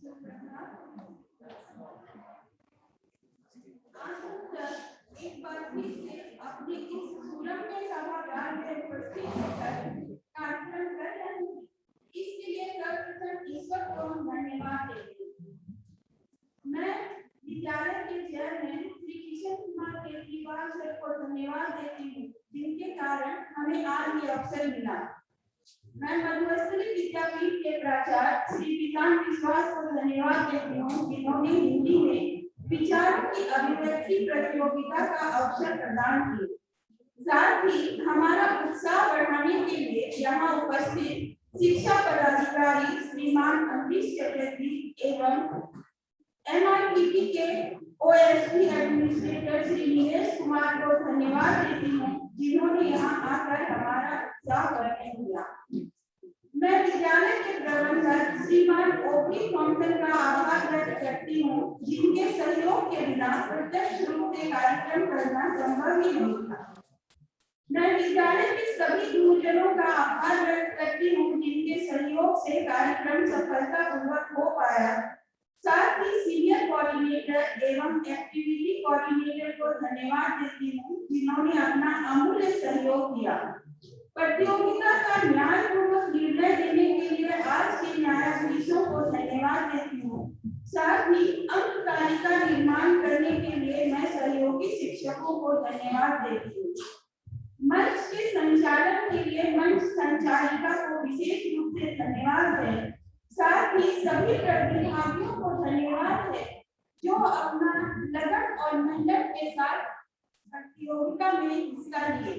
Speaker 4: एक बार फिर से अपने इस सुरम्य सभागार में उपस्थित होकर कार्यक्रम कर रहे हैं। इसके लिए सर्वप्रथम ईश्वर को हम धन्यवाद देते हैं। मैं विद्यालय के चेयरमैन श्री किशन कुमार केजरीवाल सर को धन्यवाद देती हूँ, जिनके कारण हमें आज ये अवसर मिला। मैं मधुस्थली विद्यापीठ के प्राचार्य श्री विकान विश्वास को धन्यवाद देती हूँ, जिन्होंने हिंदी में विचारों की अभिव्यक्ति प्रतियोगिता का अवसर प्रदान किया। साथ ही हमारा उत्साह बढ़ाने के लिए यहाँ उपस्थित शिक्षा पदाधिकारी श्रीमान अमरीश चटर्जी एवं MITT के OSD एडमिनिस्ट्रेटर श्री नीलेश कुमार को धन्यवाद देती हूँ, जिन्होंने यहाँ आकर हमारा उत्साह बढ़ाने दिया। मैं विद्यालय के प्रबंधक श्रीमान ओपी थॉम्सन का आभार व्यक्त करती हूँ, जिनके सहयोग के बिना प्रत्यक्ष रूप से कार्यक्रम करना संभव ही नहीं था। मैं विद्यालय के सभी गुरुजनों का आभार व्यक्त करती हूँ, जिनके सहयोग से कार्यक्रम सफलतापूर्वक हो पाया। साथ ही सीनियर कोऑर्डिनेटर एवं एक्टिविटी कोऑर्डिनेटर को धन्यवाद देती हूँ, जिन्होंने अपना अमूल्य सहयोग दिया। प्रतियोगिता का न्यायपूर्वक निर्णय देने के लिए आज के न्यायाधीशों को धन्यवाद देती हूँ। साथ ही अंक तालिका निर्माण करने के लिए मैं सहयोगी शिक्षकों को धन्यवाद देती हूँ। मंच के संचालन के लिए मंच संचालिका को विशेष रूप से धन्यवाद है। साथ ही सभी प्रतिभागियों को धन्यवाद है, जो अपना लगन और मेहनत के साथ प्रतियोगिता में हिस्सा लिए।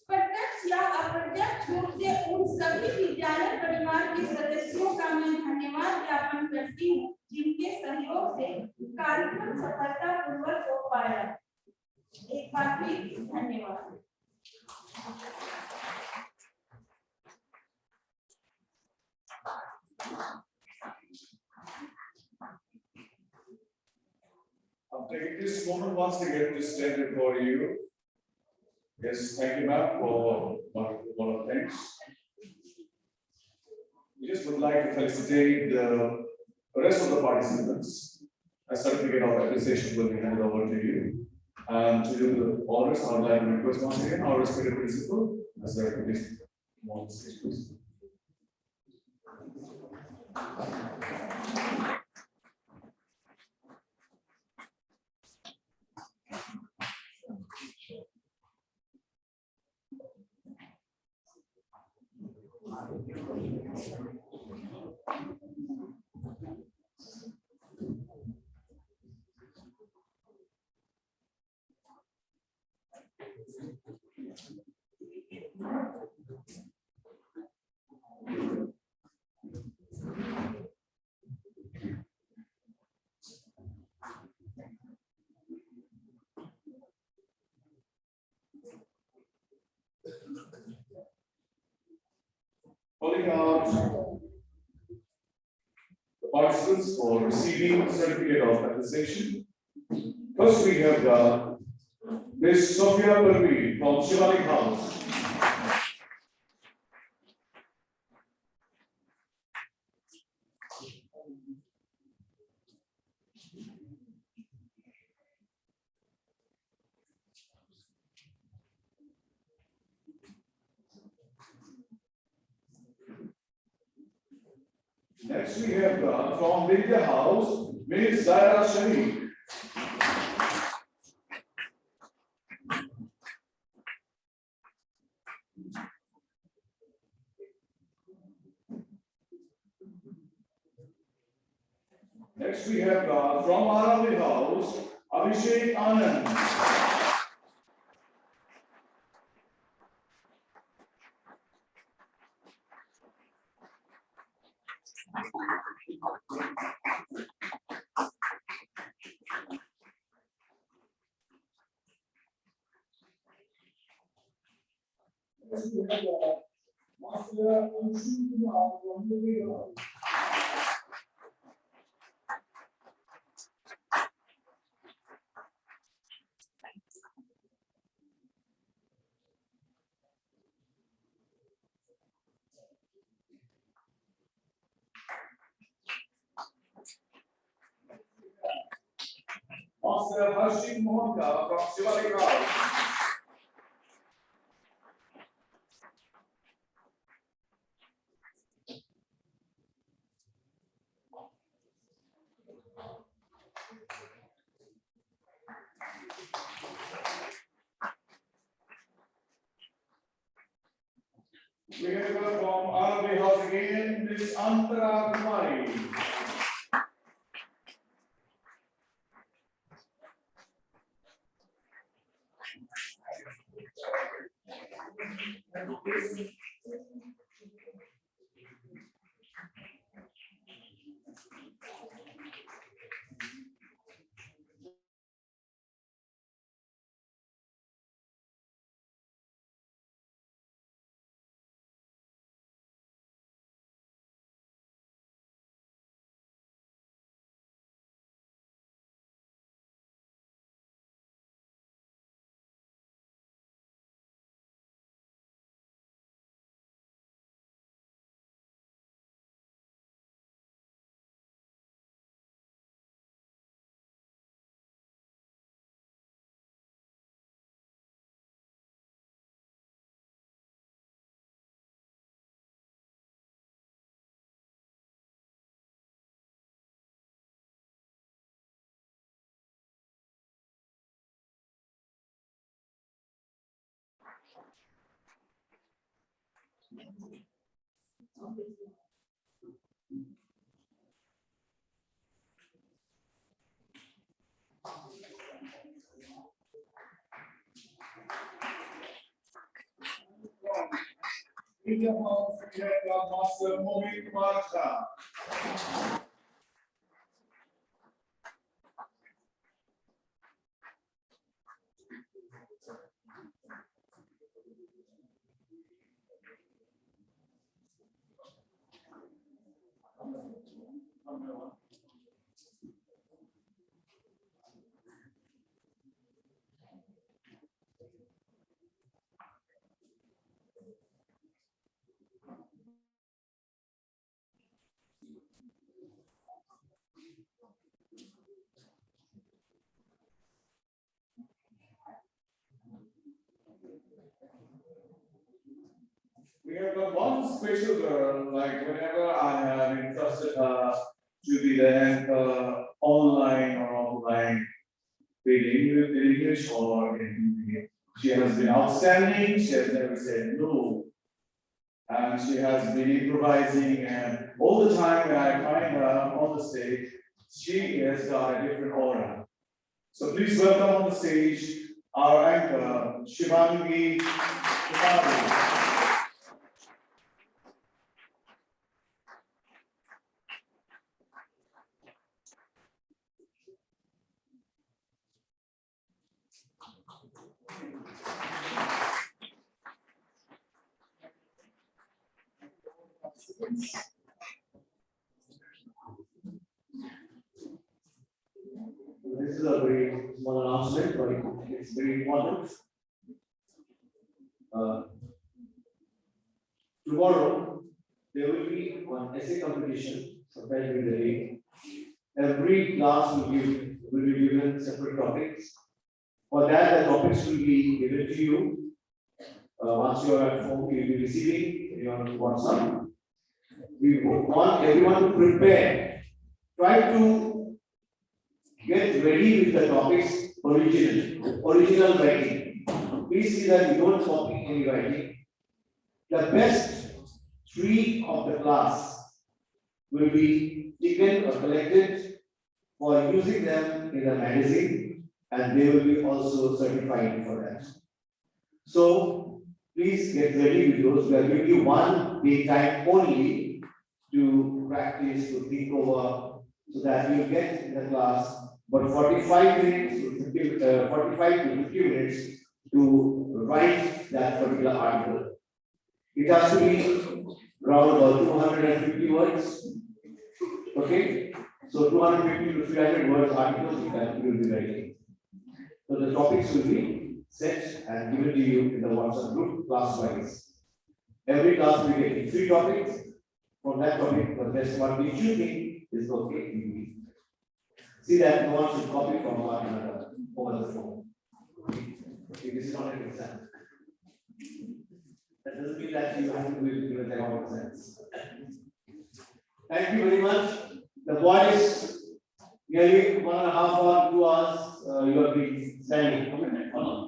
Speaker 4: प्रत्यक्ष या अप्रत्यक्ष रूप से उन सभी विद्यालय परिवार के सदस्यों का मैं धन्यवाद ज्ञापन करती हूँ, जिनके सहयोग से कार्यक्रम सफलतापूर्वक हो पाया। एक बार फिर धन्यवाद।
Speaker 12: I'm taking this moment once again to stand before you. Yes, thank you, ma'am, for one of the things. We just would like to felicitate the rest of the participants. A certificate of appreciation will be handed over to you. And to do the honors, I would like to request once again our respected principal, as the recognition on the stage, please. Calling out the participants for receiving certificate of appreciation. First, we have Ms. Sophia Parvi from Shivalik House. Next, we have from Vidya House, Ms. Zaira Sharif. Next, we have from Aravalli House, Abhishek Anand. Master Harshit Mohanka from Shivalik House. We have from RB House again, Miss Antara Kumari. Media House, we have Master Mohit Marcha. We have got one special girl, like whenever I have entrusted her to be the anchor online or offline, be it in English or in Hindi. She has been outstanding, she has never said no. And she has been improvising, and all the time when I find her on the stage, she has got a different aura. So please welcome on the stage our anchor, Shivangi Kumari.
Speaker 11: This is a very small announcement, but it's very important. Tomorrow, there will be one essay competition sometime during the day. Every class will be given separate topics. For that, the topics will be given to you. Once you are at home, you will be receiving your WhatsApp. We want everyone to prepare. Try to get ready with the topics original writing. Please see that you don't copy any writing. The best 3 of the class will be taken or collected for using them in the magazine, and they will be also certified for that. So please get ready with those. We are giving you 1 day time only to practice, to think over, so that you get in the class but 45 minutes to 45 to 50 minutes to write that particular article. It has to be around about 250 words. Okay, so 250 to 300 words articles you will be writing. So the topics will be set and given to you in the WhatsApp group class wise. Every class will get 3 topics. From that topic, the best one which you think is okay. see that no one should copy from one another over the phone. Okay, this is not an exam. That doesn't mean that you have to do it with a common sense. Thank you very much. The boys, nearly 1.5 or 2 hours, you have been standing.